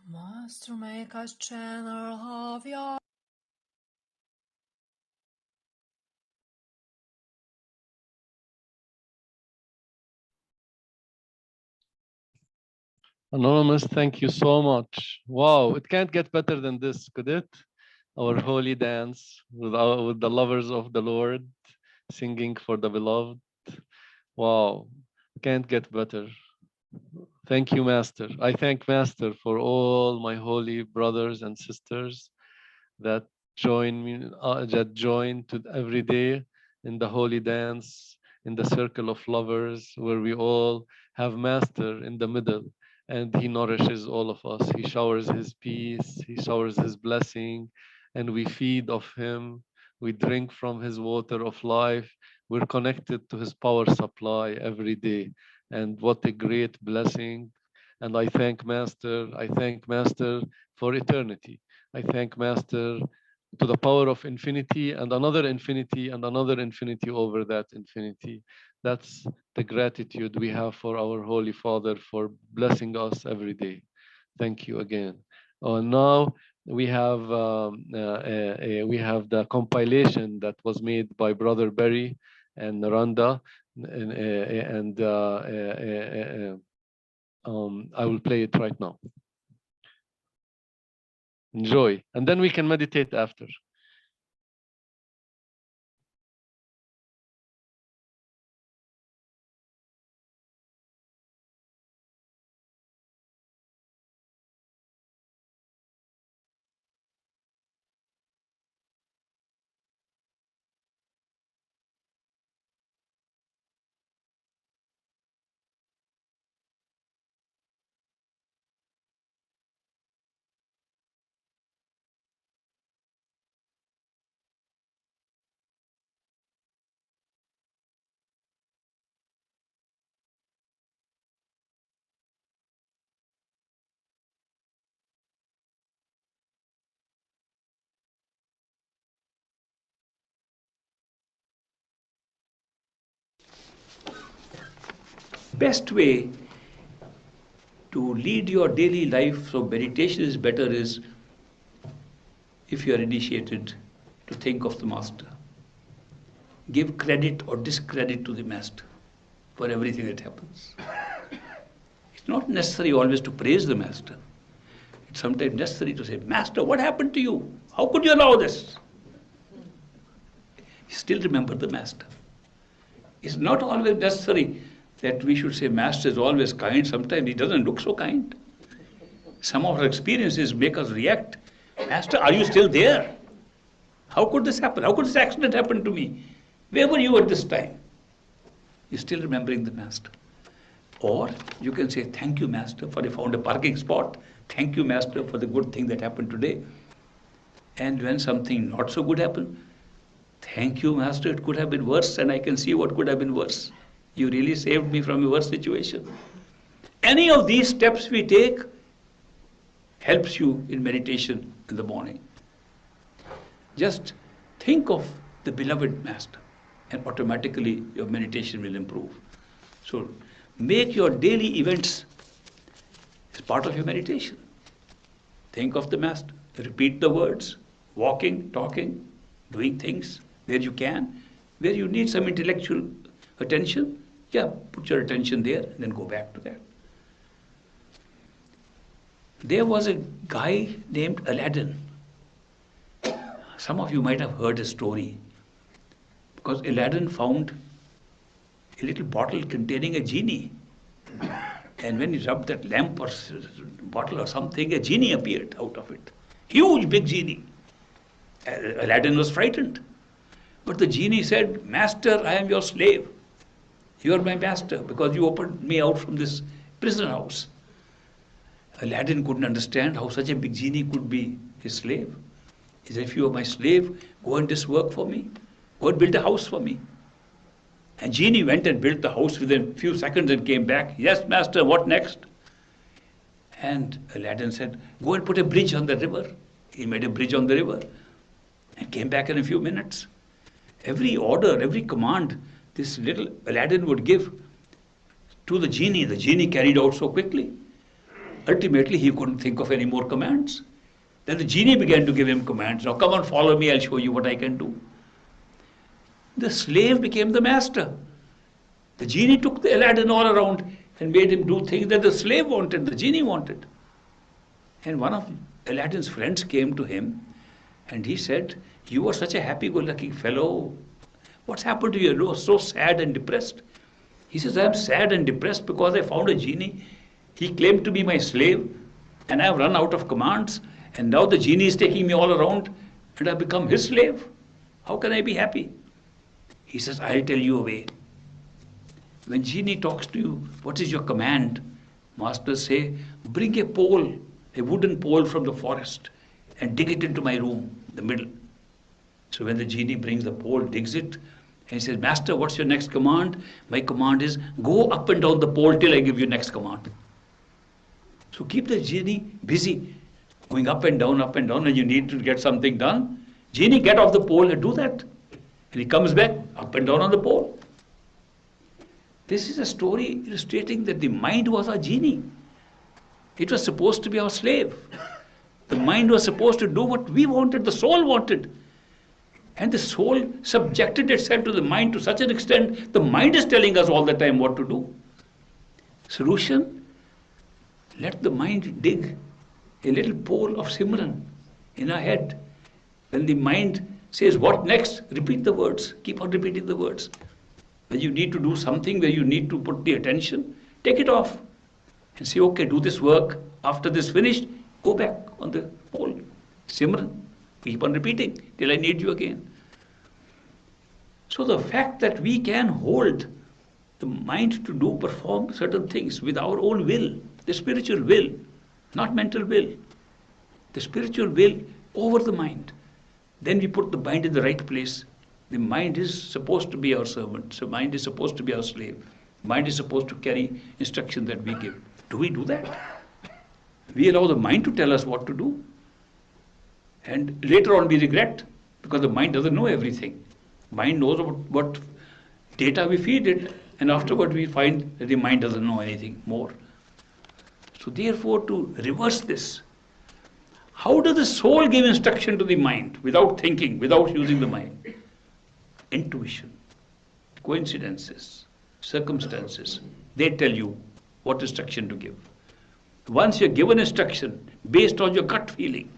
Speaker 7: Master, make us channel of your
Speaker 5: Anonymous, thank you so much. Wow, it can't get better than this, could it? Our holy dance with the lovers of the Lord, singing for the beloved. Wow, can't get better. Thank you, Master. I thank Master for all my holy brothers and sisters that join me, that join to every day in the holy dance, in the circle of lovers, where we all have Master in the middle, and he nourishes all of us. He showers his peace, he showers his blessing, and we feed of him. We drink from his water of life. We're connected to his power supply every day. And what a great blessing. And I thank Master for eternity. I thank Master to the power of infinity and another infinity and another infinity over that infinity. That's the gratitude we have for our Holy Father for blessing us every day. Thank you again. Now we have the compilation that was made by Brother Barry and Naranda, and I will play it right now. Enjoy, and then we can meditate after.
Speaker 2: Best way to lead your daily life so meditation is better is, if you are initiated, to think of the Master. Give credit or discredit to the Master for everything that happens. It's not necessary always to praise the Master. It's sometimes necessary to say, Master, what happened to you? How could you allow this? Still remember the Master. It's not always necessary that we should say Master is always kind. Sometimes he doesn't look so kind. Some of our experiences make us react. Master, are you still there? How could this happen? How could this accident happen to me? Where were you at this time? You're still remembering the Master. Or you can say, thank you, Master, for I found a parking spot. Thank you, Master, for the good thing that happened today. And when something not so good happened, thank you, Master, it could have been worse, and I can see what could have been worse. You really saved me from a worse situation. Any of these steps we take helps you in meditation in the morning. Just think of the beloved Master, and automatically your meditation will improve. So make your daily events as part of your meditation. Think of the Master, repeat the words, walking, talking, doing things where you can, where you need some intellectual attention, put your attention there and then go back to that. There was a guy named Aladdin. Some of you might have heard his story, because Aladdin found a little bottle containing a genie. And when he rubbed that lamp or bottle or something, a genie appeared out of it. Huge, big genie. Aladdin was frightened. But the genie said, Master, I am your slave. You are my master because you opened me out from this prison house. Aladdin couldn't understand how such a big genie could be his slave. He said, if you are my slave, go and do this work for me. Go and build a house for me. And genie went and built the house within a few seconds and came back. Yes, master, what next? And Aladdin said, go and put a bridge on the river. He made a bridge on the river and came back in a few minutes. Every order, every command, this little Aladdin would give to the genie carried out so quickly. Ultimately, he couldn't think of any more commands. Then the genie began to give him commands. Now come on, follow me, I'll show you what I can do. The slave became the master. The genie took the Aladdin all around and made him do things that the slave wanted, the genie wanted. And one of Aladdin's friends came to him and he said, you are such a happy-go-lucky fellow. What's happened to you? You are so sad and depressed. He says, I am sad and depressed because I found a genie. He claimed to be my slave and I have run out of commands. And now the genie is taking me all around and I've become his slave. How can I be happy? He says, I'll tell you a way. When genie talks to you, what is your command? Masters say, bring a pole, a wooden pole from the forest and dig it into my room, the middle. So when the genie brings the pole, digs it, and he says, Master, what's your next command? My command is, go up and down the pole till I give you next command. So keep the genie busy, going up and down, and you need to get something done. Genie, get off the pole and do that. And he comes back, up and down on the pole. This is a story illustrating that the mind was our genie. It was supposed to be our slave. The mind was supposed to do what we wanted, the soul wanted. And the soul subjected itself to the mind to such an extent, the mind is telling us all the time what to do. Solution? Let the mind dig a little pole of Simran in our head. When the mind says, what next? Repeat the words. Keep on repeating the words. When you need to do something where you need to put the attention, take it off and say, okay, do this work. After this finished, go back on the pole. Simran. Keep on repeating till I need you again. So the fact that we can hold the mind to perform certain things with our own will, the spiritual will, not mental will, the spiritual will over the mind, then we put the mind in the right place. The mind is supposed to be our servant. So mind is supposed to be our slave. Mind is supposed to carry instruction that we give. Do we do that? We allow the mind to tell us what to do. And later on we regret because the mind doesn't know everything. Mind knows about what data we feed it, and afterward we find that the mind doesn't know anything more. So therefore, to reverse this, how does the soul give instruction to the mind without thinking, without using the mind? Intuition, coincidences, circumstances, they tell you what instruction to give. Once you're given instruction based on your gut feeling,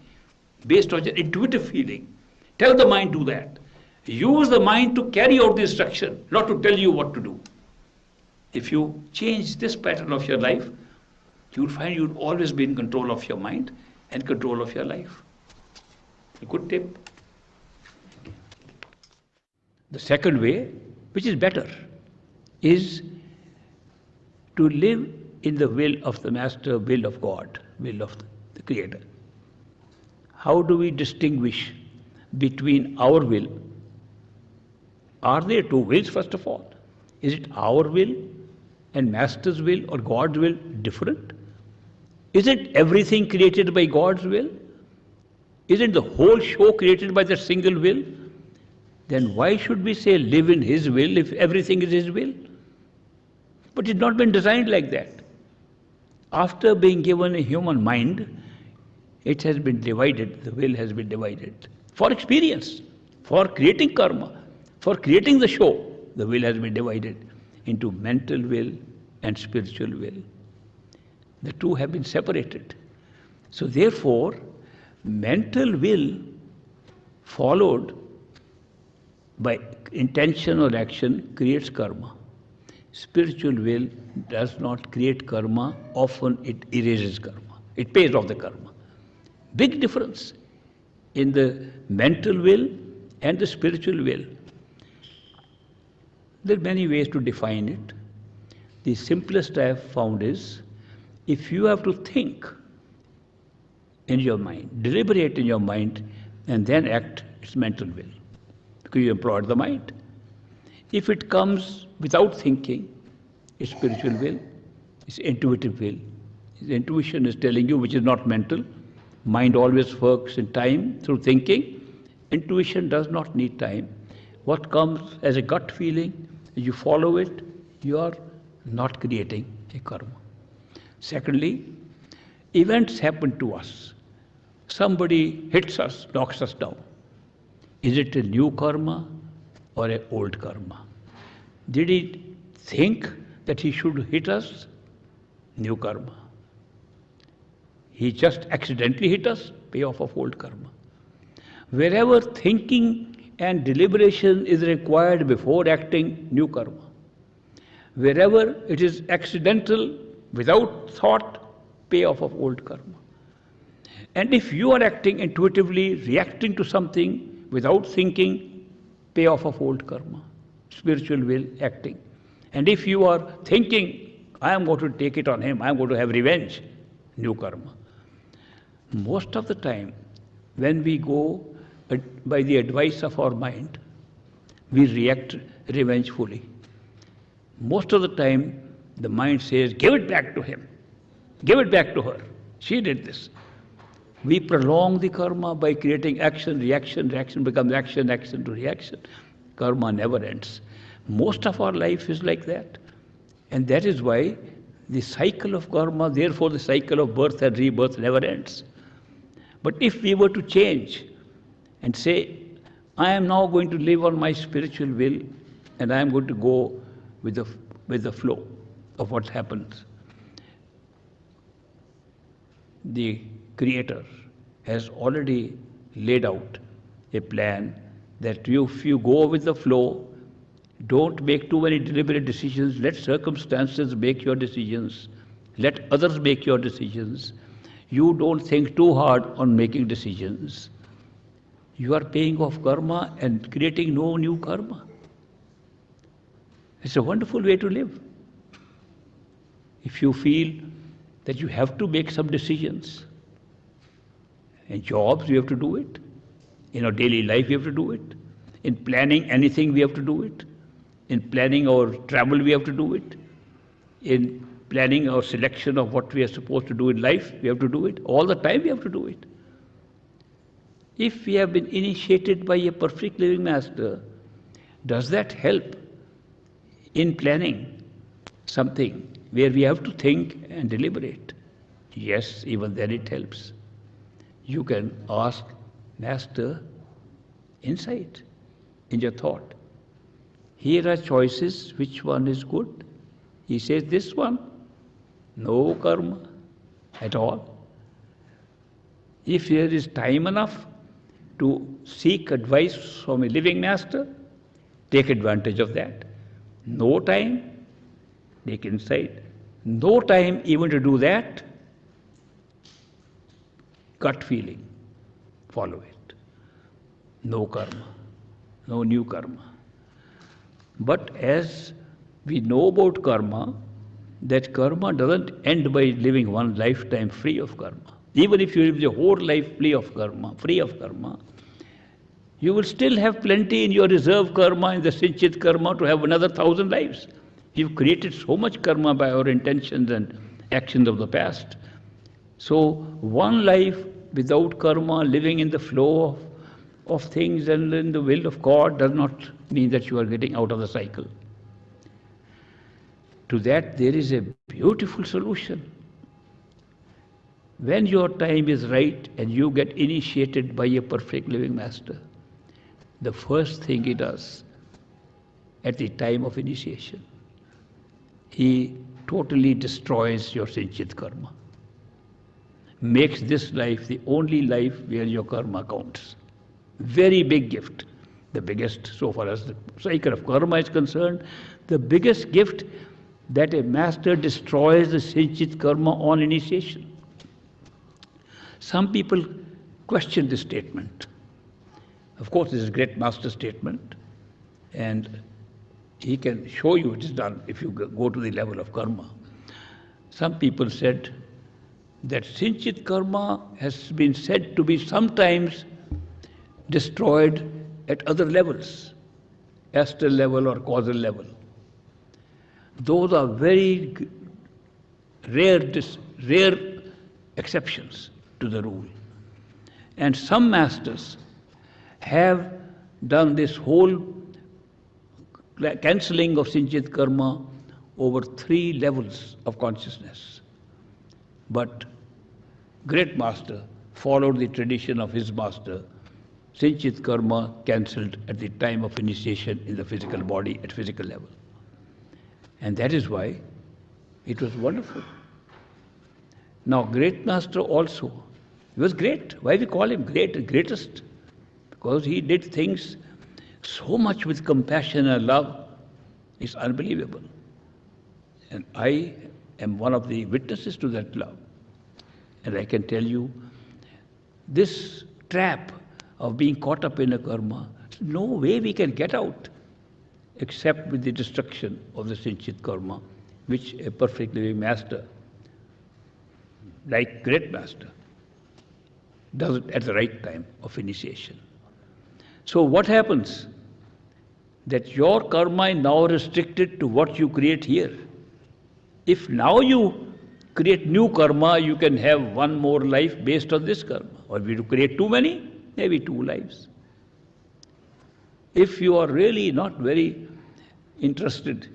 Speaker 2: based on your intuitive feeling, tell the mind do that. Use the mind to carry out the instruction, not to tell you what to do. If you change this pattern of your life, you'll find you'll always be in control of your mind and control of your life. A good tip. The second way, which is better, is to live in the will of the Master, will of God, will of the Creator. How do we distinguish between our will? Are there two wills, first of all? Is it our will and Master's will or God's will different? Isn't everything created by God's will? Isn't the whole show created by the single will? Then why should we say live in His will if everything is His will? But it's not been designed like that. After being given a human mind, it has been divided, the will has been divided. For experience, for creating karma, for creating the show, the will has been divided into mental will and spiritual will. The two have been separated. So therefore, mental will followed by intention or action creates karma. Spiritual will does not create karma, often it erases karma. It pays off the karma. Big difference in the mental will and the spiritual will. There are many ways to define it. The simplest I have found is, if you have to think in your mind, deliberate in your mind, and then act, it's mental will, because you employed the mind. If it comes without thinking, it's spiritual will, it's intuitive will. The intuition is telling you, which is not mental. Mind always works in time through thinking. Intuition does not need time. What comes as a gut feeling, you follow it, you are not creating a karma. Secondly, events happen to us. Somebody hits us, knocks us down. Is it a new karma or an old karma? Did he think that he should hit us? New karma. He just accidentally hit us, payoff of old karma. Wherever thinking and deliberation is required before acting, new karma. Wherever it is accidental, without thought, payoff of old karma. And if you are acting intuitively, reacting to something without thinking, payoff of old karma, spiritual will acting. And if you are thinking, I am going to take it on him, I am going to have revenge, new karma. Most of the time, when we go by the advice of our mind, we react revengefully. Most of the time, the mind says, give it back to him, give it back to her, she did this. We prolong the karma by creating action, reaction, reaction becomes action, action to reaction. Karma never ends. Most of our life is like that. And that is why the cycle of karma, therefore the cycle of birth and rebirth never ends. But if we were to change and say, I am now going to live on my spiritual will and I am going to go with the flow of what happens. The Creator has already laid out a plan that if you go with the flow, don't make too many deliberate decisions, let circumstances make your decisions, let others make your decisions. You don't think too hard on making decisions. You are paying off karma and creating no new karma. It's a wonderful way to live. If you feel that you have to make some decisions, in jobs you have to do it, in our daily life you have to do it, in planning anything we have to do it, in planning our travel we have to do it, in planning our selection of what we are supposed to do in life, we have to do it. All the time we have to do it. If we have been initiated by a perfect living master, does that help in planning something where we have to think and deliberate? Yes, even then it helps. You can ask Master insight in your thought. Here are choices, which one is good? He says this one, no karma at all. If there is time enough to seek advice from a living master, take advantage of that. No time, take insight. No time even to do that, gut feeling, follow it. No karma, no new karma. But as we know about karma, that karma doesn't end by living one lifetime free of karma. Even if you live your whole life free of karma, you will still have plenty in your reserve karma, in the Sinchit karma, to have another 1,000 lives. You've created so much karma by our intentions and actions of the past. So, one life without karma, living in the flow of things and in the will of God, does not mean that you are getting out of the cycle. To that, there is a beautiful solution. When your time is right and you get initiated by a perfect living master, the first thing he does at the time of initiation, he totally destroys your Sinchit karma, makes this life the only life where your karma counts. Very big gift. The biggest, so far as the cycle of karma is concerned, the biggest gift that a master destroys the Sinchit karma on initiation. Some people question this statement. Of course, this is a great master statement, and he can show you it is done if you go to the level of karma. Some people said that Sinchit karma has been said to be sometimes destroyed at other levels, astral level or causal level. Those are very rare exceptions to the rule. And some masters have done this whole cancelling of Sinchit karma over 3 levels of consciousness. But great master followed the tradition of his master. Sinchit karma cancelled at the time of initiation in the physical body at physical level. And that is why it was wonderful. Now, great master also, he was great. Why we call him great, greatest? Because he did things so much with compassion and love, it's unbelievable. And I am one of the witnesses to that love. And I can tell you, this trap of being caught up in a karma, no way we can get out except with the destruction of the Sinchit karma, which a perfect living master, like great master, does it at the right time of initiation. So what happens? That your karma is now restricted to what you create here. If now you create new karma, you can have one more life based on this karma. Or if you create too many, maybe 2 lives. If you are really not very interested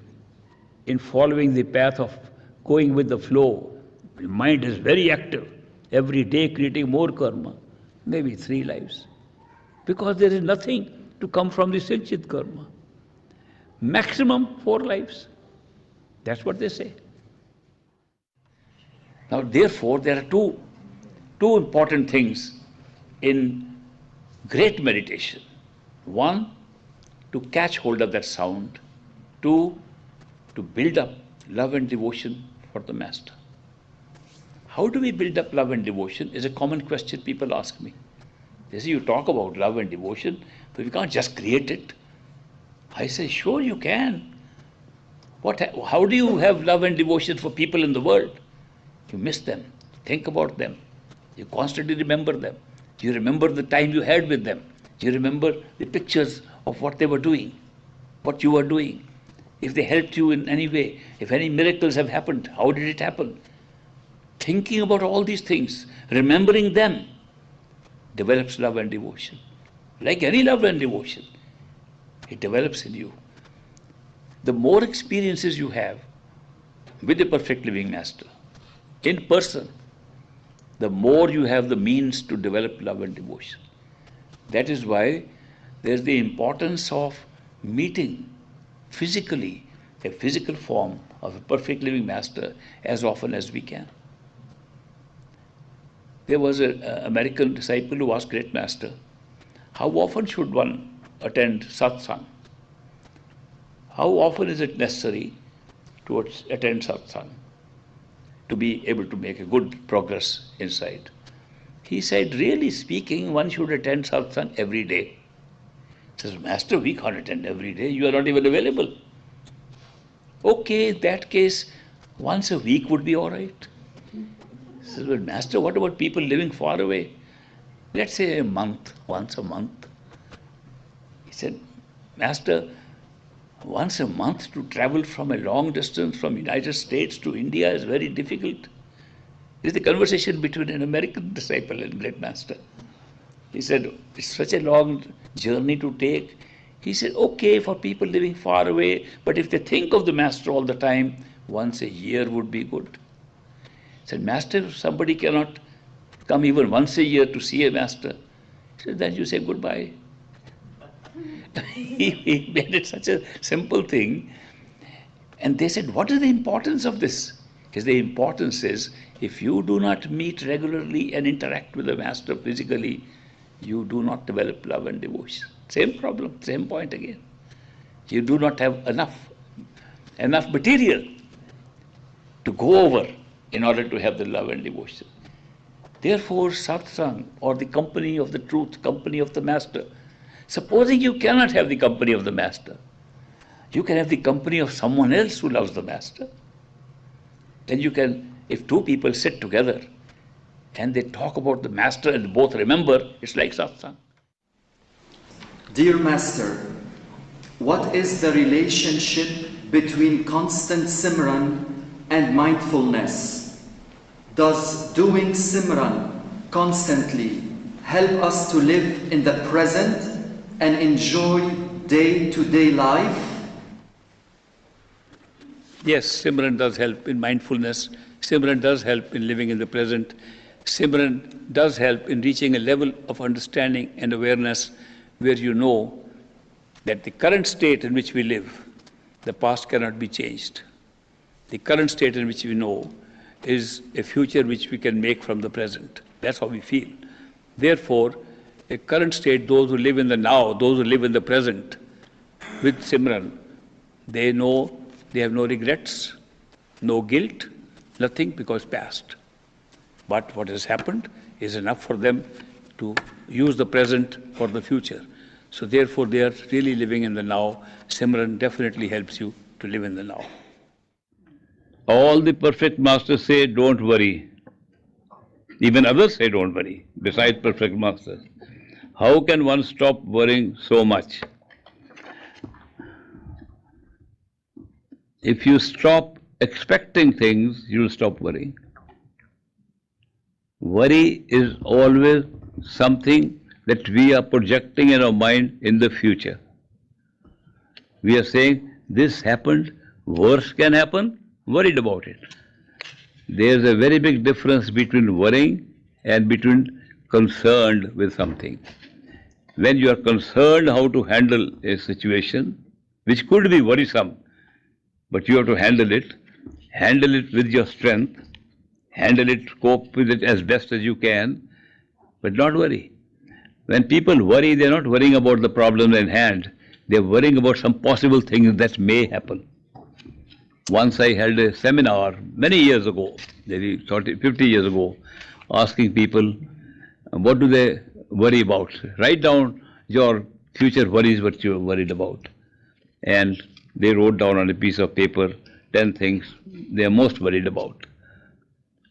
Speaker 2: in following the path of going with the flow, your mind is very active, every day creating more karma, maybe 3 lives. Because there is nothing to come from the Sinchit karma. Maximum 4 lives. That's what they say. Now, therefore, there are two important things in great meditation. One, to catch hold of that sound. 2, to build up love and devotion for the master. How do we build up love and devotion is a common question people ask me. They say, you talk about love and devotion, but we can't just create it. I say, sure you can. How do you have love and devotion for people in the world? You miss them, think about them, you constantly remember them, you remember the time you had with them, you remember the pictures of what they were doing, what you were doing, if they helped you in any way, if any miracles have happened, how did it happen? Thinking about all these things, remembering them, develops love and devotion. Like any love and devotion, it develops in you. The more experiences you have with the perfect living master, in person, the more you have the means to develop love and devotion. That is why there's the importance of meeting physically a physical form of a perfect living master as often as we can. There was an American disciple who asked great master, how often should one attend satsang? How often is it necessary to attend satsang to be able to make a good progress inside? He said, really speaking, one should attend satsang every day. Says, Master, we can't attend every day. You are not even available. Okay, in that case, once a week would be all right. Says, well, Master, what about people living far away? Let's say a month, once a month. He said, Master, once a month to travel from a long distance from United States to India is very difficult. This is the conversation between an American disciple and great master. He said, it's such a long journey to take. He said, okay, for people living far away, but if they think of the master all the time, once a year would be good. He said, Master, if somebody cannot come even once a year to see a master, he said, then you say goodbye. He made it such a simple thing. And they said, what is the importance of this? Because the importance is, if you do not meet regularly and interact with the master physically, you do not develop love and devotion. Same problem, same point again. You do not have enough material to go over in order to have the love and devotion. Therefore, satsang, or the company of the truth, company of the master, supposing you cannot have the company of the master, you can have the company of someone else who loves the master. Then you can, if two people sit together and they talk about the master and both remember, it's like satsang.
Speaker 8: Dear Master, what is the relationship between constant Simran and mindfulness? Does doing Simran constantly help us to live in the present and enjoy day-to-day life?
Speaker 2: Yes, Simran does help in mindfulness. Simran does help in living in the present. Simran does help in reaching a level of understanding and awareness where you know that the current state in which we live, the past cannot be changed. The current state in which we know is a future which we can make from the present. That's how we feel. Therefore, a current state, those who live in the now, those who live in the present, with Simran, they know they have no regrets, no guilt, nothing because past. But what has happened is enough for them to use the present for the future. So therefore they are really living in the now. Simran definitely helps you to live in the now. All the perfect masters say, don't worry. Even others say, don't worry, besides perfect masters. How can one stop worrying so much? If you stop expecting things, you'll stop worrying. Worry is always something that we are projecting in our mind in the future. We are saying, this happened, worse can happen, worried about it. There's a very big difference between worrying and between concerned with something. When you are concerned how to handle a situation, which could be worrisome, but you have to handle it with your strength, handle it, cope with it as best as you can, but not worry. When people worry, they're not worrying about the problem in hand, they're worrying about some possible things that may happen. Once I held a seminar many years ago, maybe 50 years ago, asking people, what do they worry about? Write down your future worries, what you're worried about. And they wrote down on a piece of paper 10 things they are most worried about.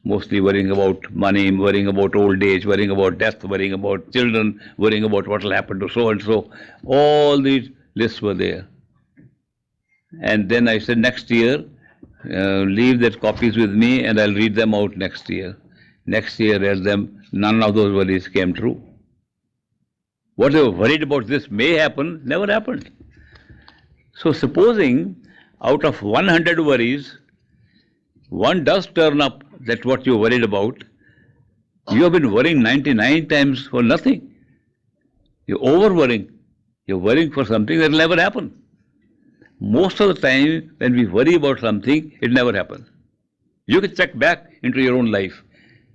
Speaker 2: Mostly worrying about money, worrying about old age, worrying about death, worrying about children, worrying about what will happen to so and so. All these lists were there. And then I said, next year, leave that copies with me and I'll read them out next year. Next year, read them, none of those worries came true. What they were worried about this may happen, never happened. So supposing out of 100 worries, one does turn up that what you're worried about, you have been worrying 99 times for nothing. You're over-worrying. You're worrying for something that will never happen. Most of the time, when we worry about something, it never happens. You can check back into your own life.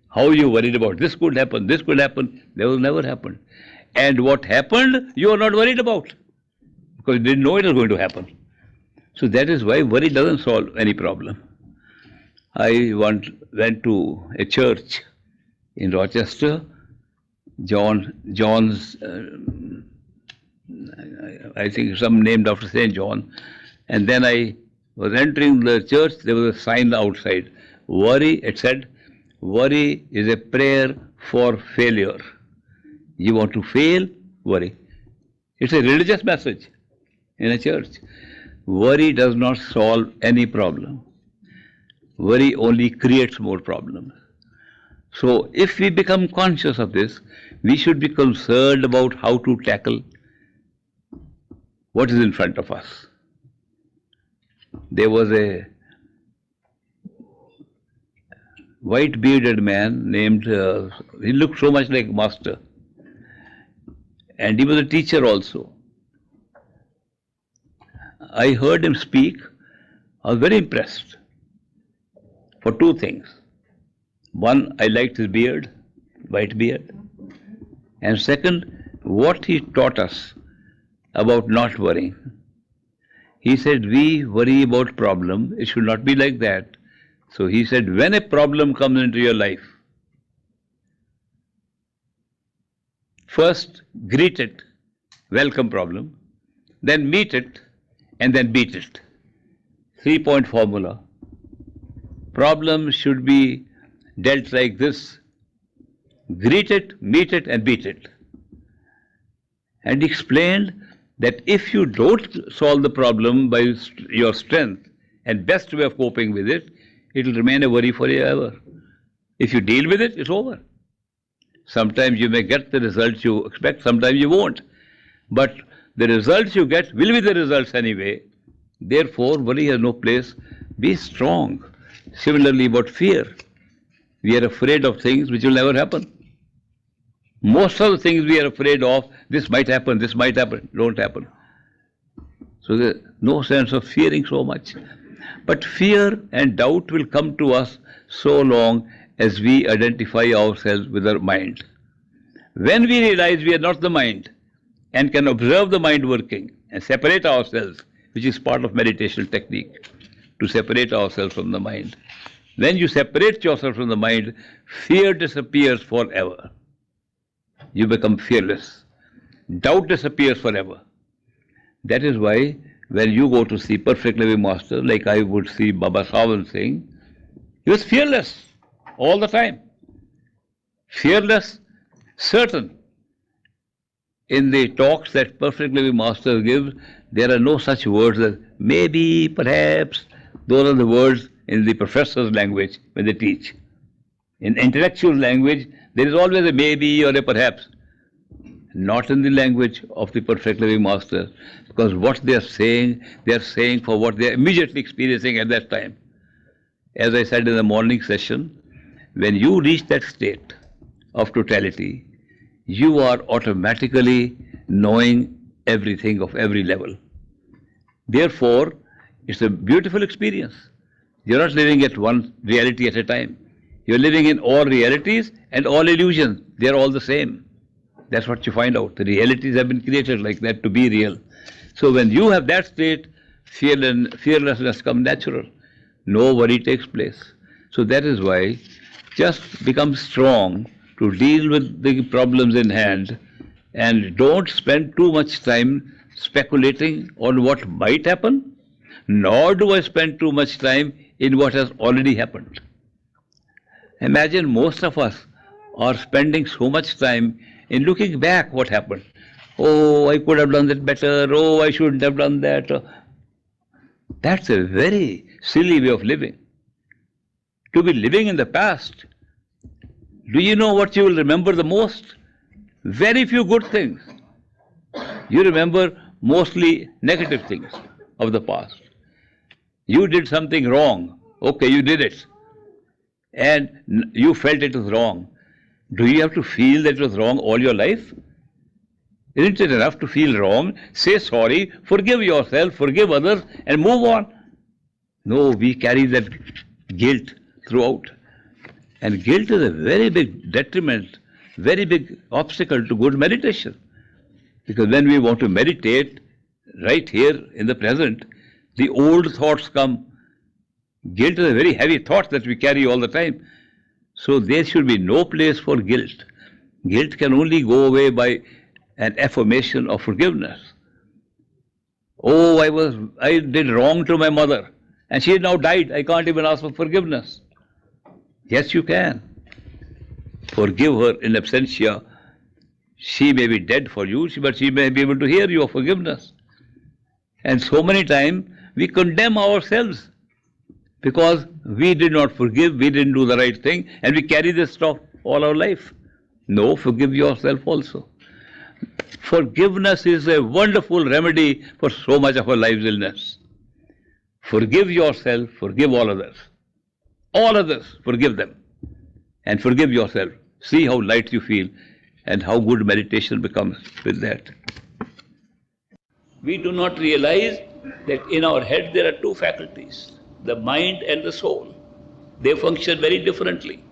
Speaker 2: How you worried about this could happen, that will never happen. And what happened, you are not worried about, because you didn't know it was going to happen. So that is why worry doesn't solve any problem. I once went to a church in Rochester. John's I think some named after St. John. And then I was entering the church, there was a sign outside. Worry, it said, worry is a prayer for failure. You want to fail? Worry. It's a religious message in a church. Worry does not solve any problem. Worry only creates more problems. So if we become conscious of this, we should be concerned about how to tackle what is in front of us. There was a white-bearded man named, he looked so much like Master. And he was a teacher also. I heard him speak. I was very impressed for two things. One, I liked his beard, white beard. And second, what he taught us about not worrying. He said, we worry about problem. It should not be like that. So he said, when a problem comes into your life, first greet it, welcome problem, then meet it, and then beat it. 3-point formula. Problem should be dealt like this: greet it, meet it, and beat it. And he explained that if you don't solve the problem by your strength and best way of coping with it, it will remain a worry forever. If you deal with it, it's over. Sometimes you may get the results you expect, sometimes you won't. But the results you get will be the results anyway. Therefore, worry has no place. Be strong. Similarly, about fear. We are afraid of things which will never happen. Most of the things we are afraid of, this might happen, don't happen. So there's no sense of fearing so much. But fear and doubt will come to us so long as we identify ourselves with our mind. When we realize we are not the mind and can observe the mind working and separate ourselves, which is part of meditation technique, to separate ourselves from the mind. When you separate yourself from the mind, fear disappears forever. You become fearless. Doubt disappears forever. That is why when you go to see Perfect Living Master, like I would see Baba Sawan Singh, he was fearless all the time. Fearless, certain. In the talks that Perfect Living Master gives, there are no such words as maybe, perhaps. Those are the words in the professor's language when they teach. In intellectual language, there is always a maybe or a perhaps. Not in the language of the Perfect Living Master, because what they are saying for what they are immediately experiencing at that time. As I said in the morning session, when you reach that state of totality, you are automatically knowing everything of every level. Therefore, it's a beautiful experience. You're not living at one reality at a time. You're living in all realities and all illusions. They're all the same. That's what you find out. The realities have been created like that to be real. So when you have that state, fearlessness comes natural. No worry takes place. So that is why just become strong to deal with the problems in hand and don't spend too much time speculating on what might happen, nor do I spend too much time in what has already happened. Imagine most of us are spending so much time in looking back what happened. Oh, I could have done that better. Oh, I shouldn't have done that. That's a very silly way of living. To be living in the past. Do you know what you will remember the most? Very few good things. You remember mostly negative things of the past. You did something wrong. Okay, you did it. And you felt it was wrong. Do you have to feel that it was wrong all your life? Isn't it enough to feel wrong, say sorry, forgive yourself, forgive others, and move on? No, we carry that guilt throughout. And guilt is a very big detriment, very big obstacle to good meditation. Because when we want to meditate right here in the present, the old thoughts come. Guilt is a very heavy thought that we carry all the time. So there should be no place for guilt. Guilt can only go away by an affirmation of forgiveness. Oh, I did wrong to my mother, and she now died. I can't even ask for forgiveness. Yes, you can. Forgive her in absentia. She may be dead for you, but she may be able to hear your forgiveness. And so many times we condemn ourselves because we did not forgive, we didn't do the right thing, and we carry this stuff all our life. No, forgive yourself also. Forgiveness is a wonderful remedy for so much of our life's illness. Forgive yourself, forgive all others. All others, forgive them. And forgive yourself. See how light you feel and how good meditation becomes with that. We do not realize that in our head there are two faculties, the mind and the soul. They function very differently.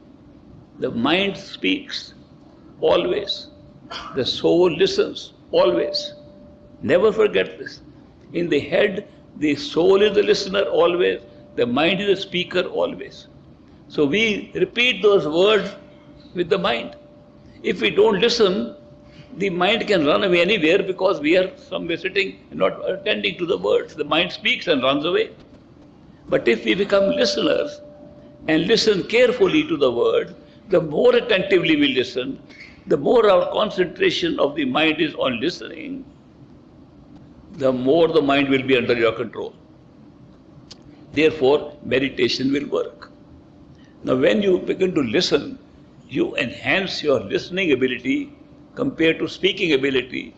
Speaker 2: The mind speaks always. The soul listens always. Never forget this. In the head, the soul is the listener always, the mind is the speaker always. So we repeat those words with the mind. If we don't listen, the mind can run away anywhere because we are somewhere sitting and not attending to the words. The mind speaks and runs away. But if we become listeners and listen carefully to the words, the more attentively we listen, the more our concentration of the mind is on listening, the more the mind will be under your control. Therefore, meditation will work. Now, when you begin to listen, you enhance your listening ability compared to speaking ability.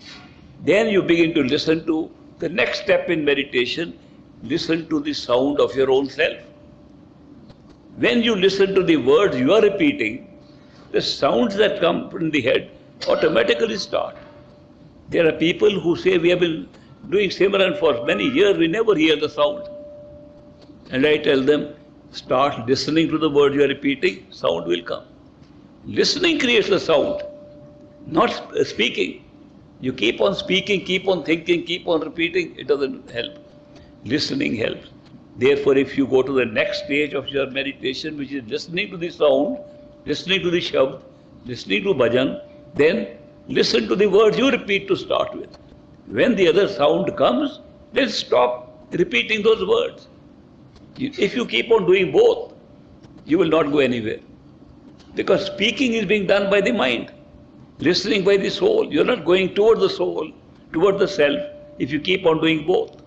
Speaker 2: Then you begin to listen to the next step in meditation, listen to the sound of your own self. When you listen to the words you are repeating, the sounds that come from the head automatically start. There are people who say, we have been doing Simran for many years, we never hear the sound. And I tell them, start listening to the words you are repeating, sound will come. Listening creates the sound, not speaking. You keep on speaking, keep on thinking, keep on repeating, it doesn't help. Listening helps. Therefore, if you go to the next stage of your meditation, which is listening to the sound, listening to the shabd, listening to bhajan, then listen to the words you repeat to start with. When the other sound comes, then stop repeating those words. If you keep on doing both, you will not go anywhere. Because speaking is being done by the mind, listening by the soul. You're not going toward the soul, toward the self, if you keep on doing both.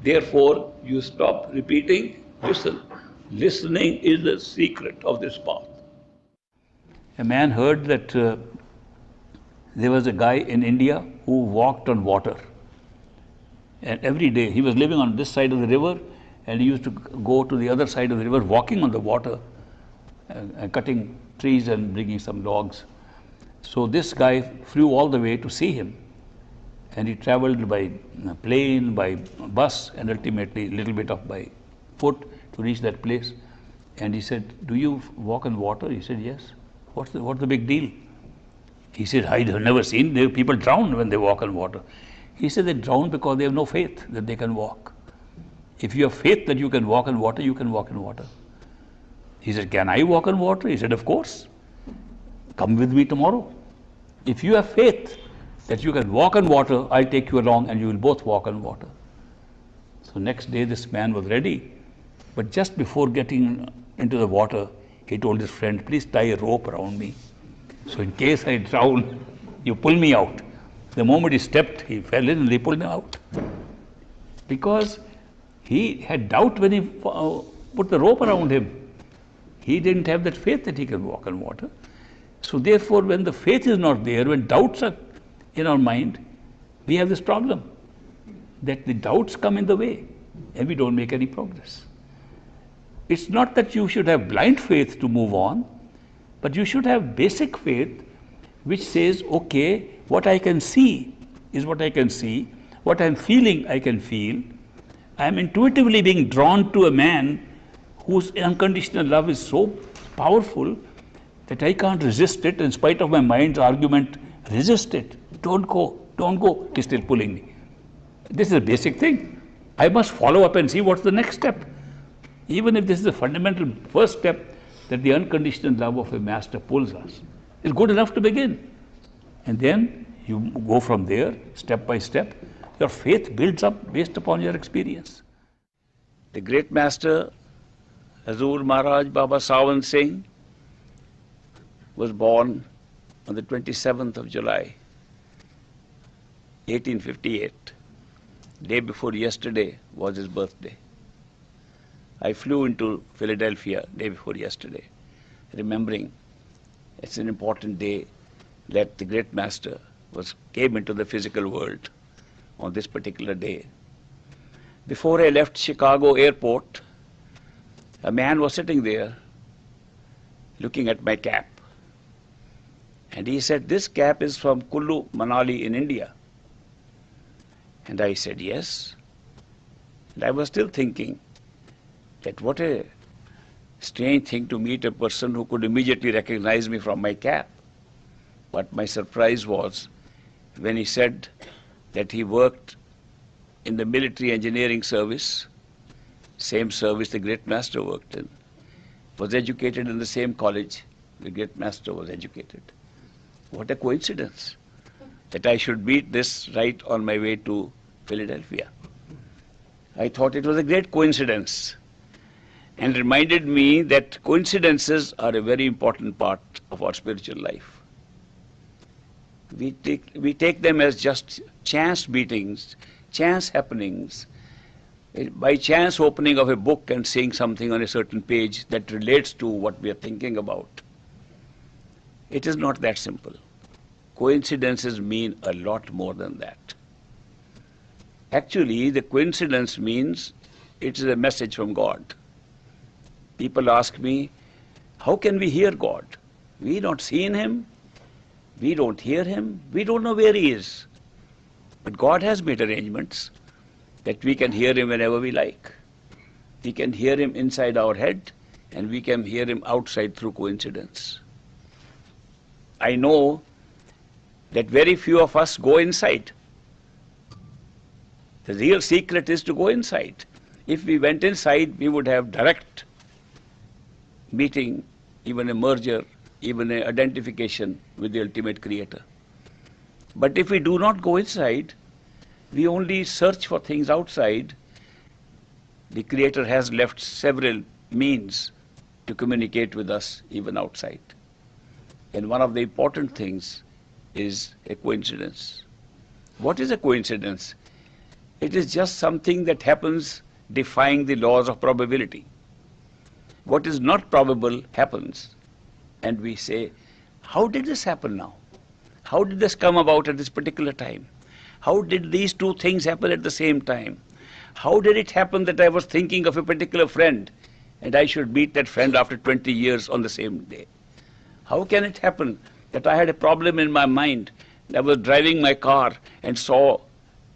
Speaker 2: Therefore, you stop repeating, listen. Listening is the secret of this path. A man heard that there was a guy in India who walked on water. And every day, he was living on this side of the river, and he used to go to the other side of the river, walking on the water, cutting trees and bringing some logs. So this guy flew all the way to see him. And he traveled by plane, by bus, and ultimately a little bit of by foot to reach that place. And he said, do you walk on water? He said, yes. What's the big deal? He said, I have never seen people drown when they walk on water. He said, they drown because they have no faith that they can walk. If you have faith that you can walk on water, you can walk on water. He said, can I walk on water? He said, of course. Come with me tomorrow. If you have faith that you can walk on water, I'll take you along and you will both walk on water. So next day this man was ready, but just before getting into the water, he told his friend, please tie a rope around me. So in case I drown, you pull me out. The moment he stepped, he fell in and they pulled him out. Because he had doubt when he put the rope around him. He didn't have that faith that he can walk on water. So therefore, when the faith is not there, when doubts are in our mind, we have this problem that the doubts come in the way and we don't make any progress. It's not that you should have blind faith to move on, but you should have basic faith which says, okay, what I can see is what I can see, what I'm feeling I can feel. I'm intuitively being drawn to a man whose unconditional love is so powerful that I can't resist it, in spite of my mind's argument, resist it. Don't go, he's still pulling me. This is a basic thing. I must follow up and see what's the next step. Even if this is the fundamental first step, that the unconditional love of a master pulls us, is good enough to begin. And then You go from there, step by step. Your faith builds up based upon your experience. The great master, Hazur Maharaj Baba Sawan Singh, was born on the 27th of July, 1858. Day before yesterday was his birthday. I flew into Philadelphia day before yesterday, remembering it's an important day that the great master came into the physical world on this particular day. Before I left Chicago airport, a man was sitting there looking at my cap. And he said, "This cap is from Kullu, Manali in India." And I said, "Yes." And I was still thinking that what a strange thing to meet a person who could immediately recognize me from my cap. But my surprise was when he said that he worked in the military engineering service, same service the great master worked in, was educated in the same college the great master was educated. What a coincidence that I should meet this right on my way to Philadelphia. I thought it was a great coincidence and reminded me that coincidences are a very important part of our spiritual life. We take them as just chance meetings, chance happenings, by chance opening of a book and seeing something on a certain page that relates to what we are thinking about. It is not that simple. Coincidences mean a lot more than that. Actually, the coincidence means it is a message from God. People ask me, how can we hear God? We don't see him, we don't hear him, we don't know where he is. But God has made arrangements that we can hear him whenever we like. We can hear him inside our head and we can hear him outside through coincidence. I know that very few of us go inside. The real secret is to go inside. If we went inside, we would have direct meeting, even a merger, even an identification with the ultimate creator. But if we do not go inside, we only search for things outside. The creator has left several means to communicate with us even outside. And one of the important things is a coincidence. What is a coincidence? It is just something that happens defying the laws of probability. What is not probable happens. And we say, how did this happen now? How did this come about at this particular time? How did these two things happen at the same time? How did it happen that I was thinking of a particular friend and I should meet that friend after 20 years on the same day? How can it happen that I had a problem in my mind and I was driving my car and saw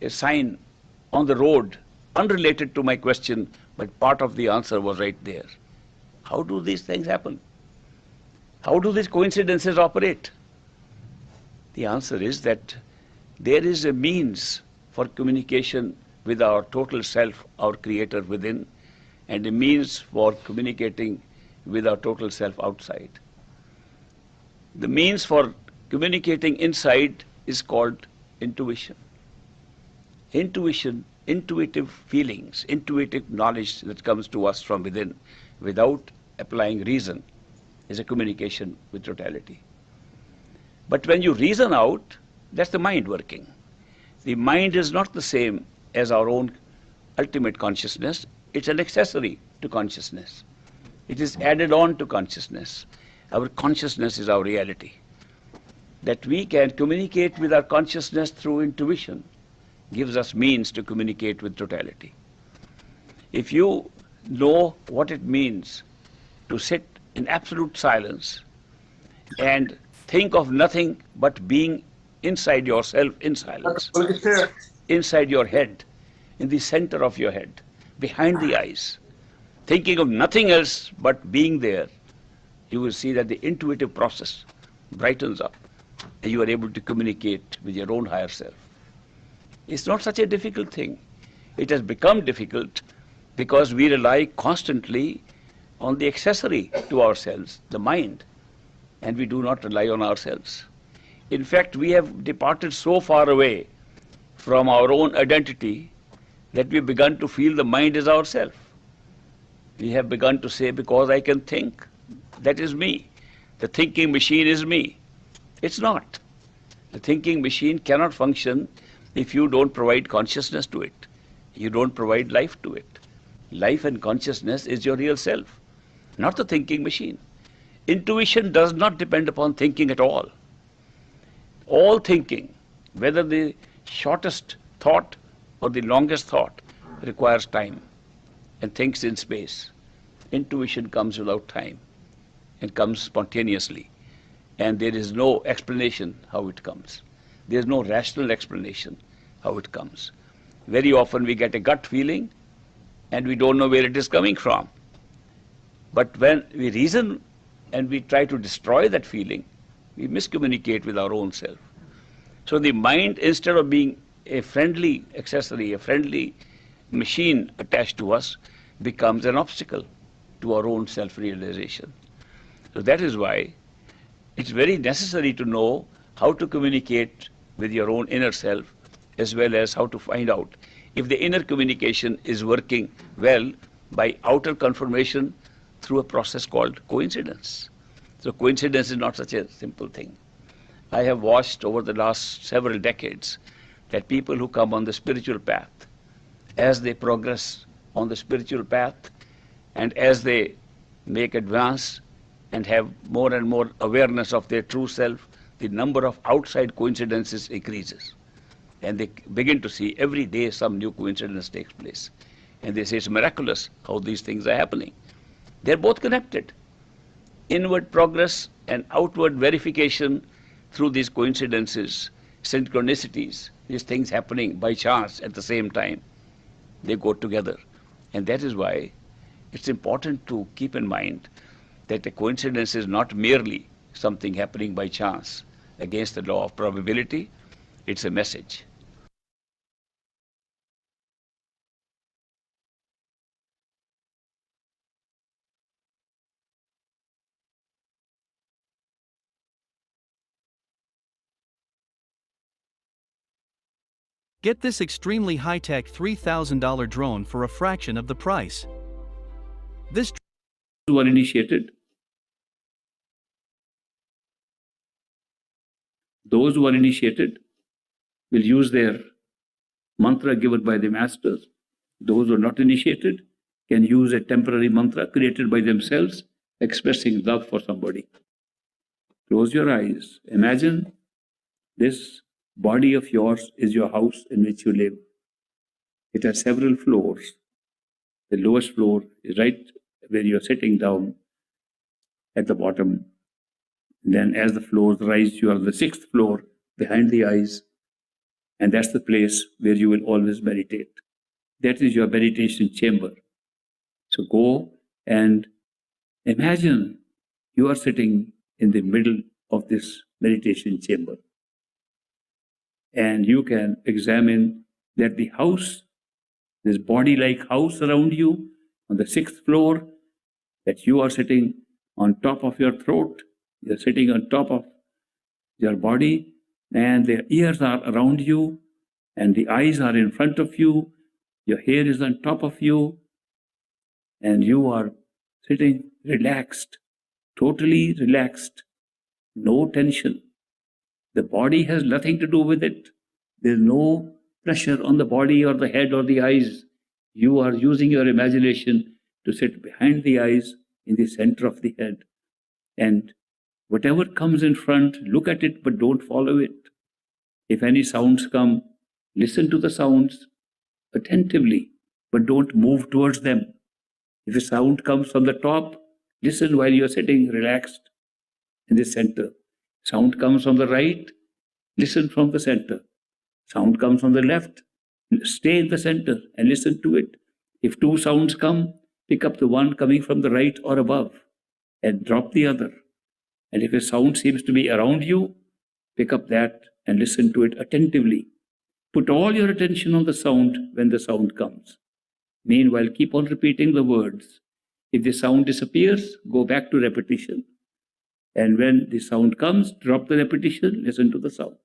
Speaker 2: a sign on the road unrelated to my question, but part of the answer was right there? How do these things happen? How do these coincidences operate? The answer is that there is a means for communication with our total self, our creator within, and a means for communicating with our total self outside. The means for communicating inside is called intuition. Intuition, intuitive feelings, intuitive knowledge that comes to us from within without applying reason is a communication with totality. But when you reason out, that's the mind working. The mind is not the same as our own ultimate consciousness. It's an accessory to consciousness. It is added on to consciousness. Our consciousness is our reality. That we can communicate with our consciousness through intuition gives us means to communicate with totality. If you know what it means to sit in absolute silence and think of nothing but being inside yourself in silence, inside your head, in the center of your head, behind the eyes, thinking of nothing else but being there, you will see that the intuitive process brightens up and you are able to communicate with your own higher self. It's not such a difficult thing. It has become difficult because we rely constantly on the accessory to ourselves, the mind, and we do not rely on ourselves. In fact, we have departed so far away from our own identity that we've begun to feel the mind is ourself. We have begun to say, because I can think, that is me. The thinking machine is me. It's not. The thinking machine cannot function if you don't provide consciousness to it. You don't provide life to it. Life and consciousness is your real self, not the thinking machine. Intuition does not depend upon thinking at all. All thinking, whether the shortest thought or the longest thought, requires time and thinks in space. Intuition comes without time and comes spontaneously. And there is no explanation how it comes. There is no rational explanation how it comes. Very often we get a gut feeling and we don't know where it is coming from. But when we reason and we try to destroy that feeling, we miscommunicate with our own self. So the mind, instead of being a friendly accessory, a friendly machine attached to us, becomes an obstacle to our own self-realization. So that is why it's very necessary to know how to communicate with your own inner self, as well as how to find out if the inner communication is working well by outer confirmation through a process called coincidence. So coincidence is not such a simple thing. I have watched over the last several decades that people who come on the spiritual path, as they progress on the spiritual path and as they make advance and have more and more awareness of their true self, the number of outside coincidences increases. And they begin to see every day some new coincidence takes place. And they say it's miraculous how these things are happening. They're both connected. Inward progress and outward verification through these coincidences, synchronicities, these things happening by chance at the same time, they go together. And that is why it's important to keep in mind that a coincidence is not merely something happening by chance against the law of probability, it's a message.
Speaker 9: Get this extremely high-tech $3,000 drone for a fraction of the price. This
Speaker 2: Who are initiated, those who are initiated will use their mantra given by the masters. Those who are not initiated can use a temporary mantra created by themselves, expressing love for somebody. Close your eyes. Imagine this body of yours is your house in which you live. It has several floors. The lowest floor is right where you're sitting down at the bottom. Then as the floors rise, you are on the 6th floor behind the eyes. And that's the place where you will always meditate. That is your meditation chamber. So go and imagine you are sitting in the middle of this meditation chamber. And you can examine that the house, this body-like house around you on the 6th floor, that you are sitting on top of your throat, you're sitting on top of your body, and the ears are around you, and the eyes are in front of you, your hair is on top of you, and you are sitting relaxed, totally relaxed, no tension. The body has nothing to do with it. There's no pressure on the body or the head or the eyes. You are using your imagination to sit behind the eyes in the center of the head. And whatever comes in front, look at it, but don't follow it. If any sounds come, listen to the sounds attentively, but don't move towards them. If a sound comes from the top, listen while you're sitting relaxed in the center. Sound comes from the right, listen from the center. Sound comes from the left, stay in the center and listen to it. If two sounds come, pick up the one coming from the right or above and drop the other. And if a sound seems to be around you, pick up that and listen to it attentively. Put all your attention on the sound when the sound comes. Meanwhile, keep on repeating the words. If the sound disappears, go back to repetition. And when the sound comes, drop the repetition, listen to the sound.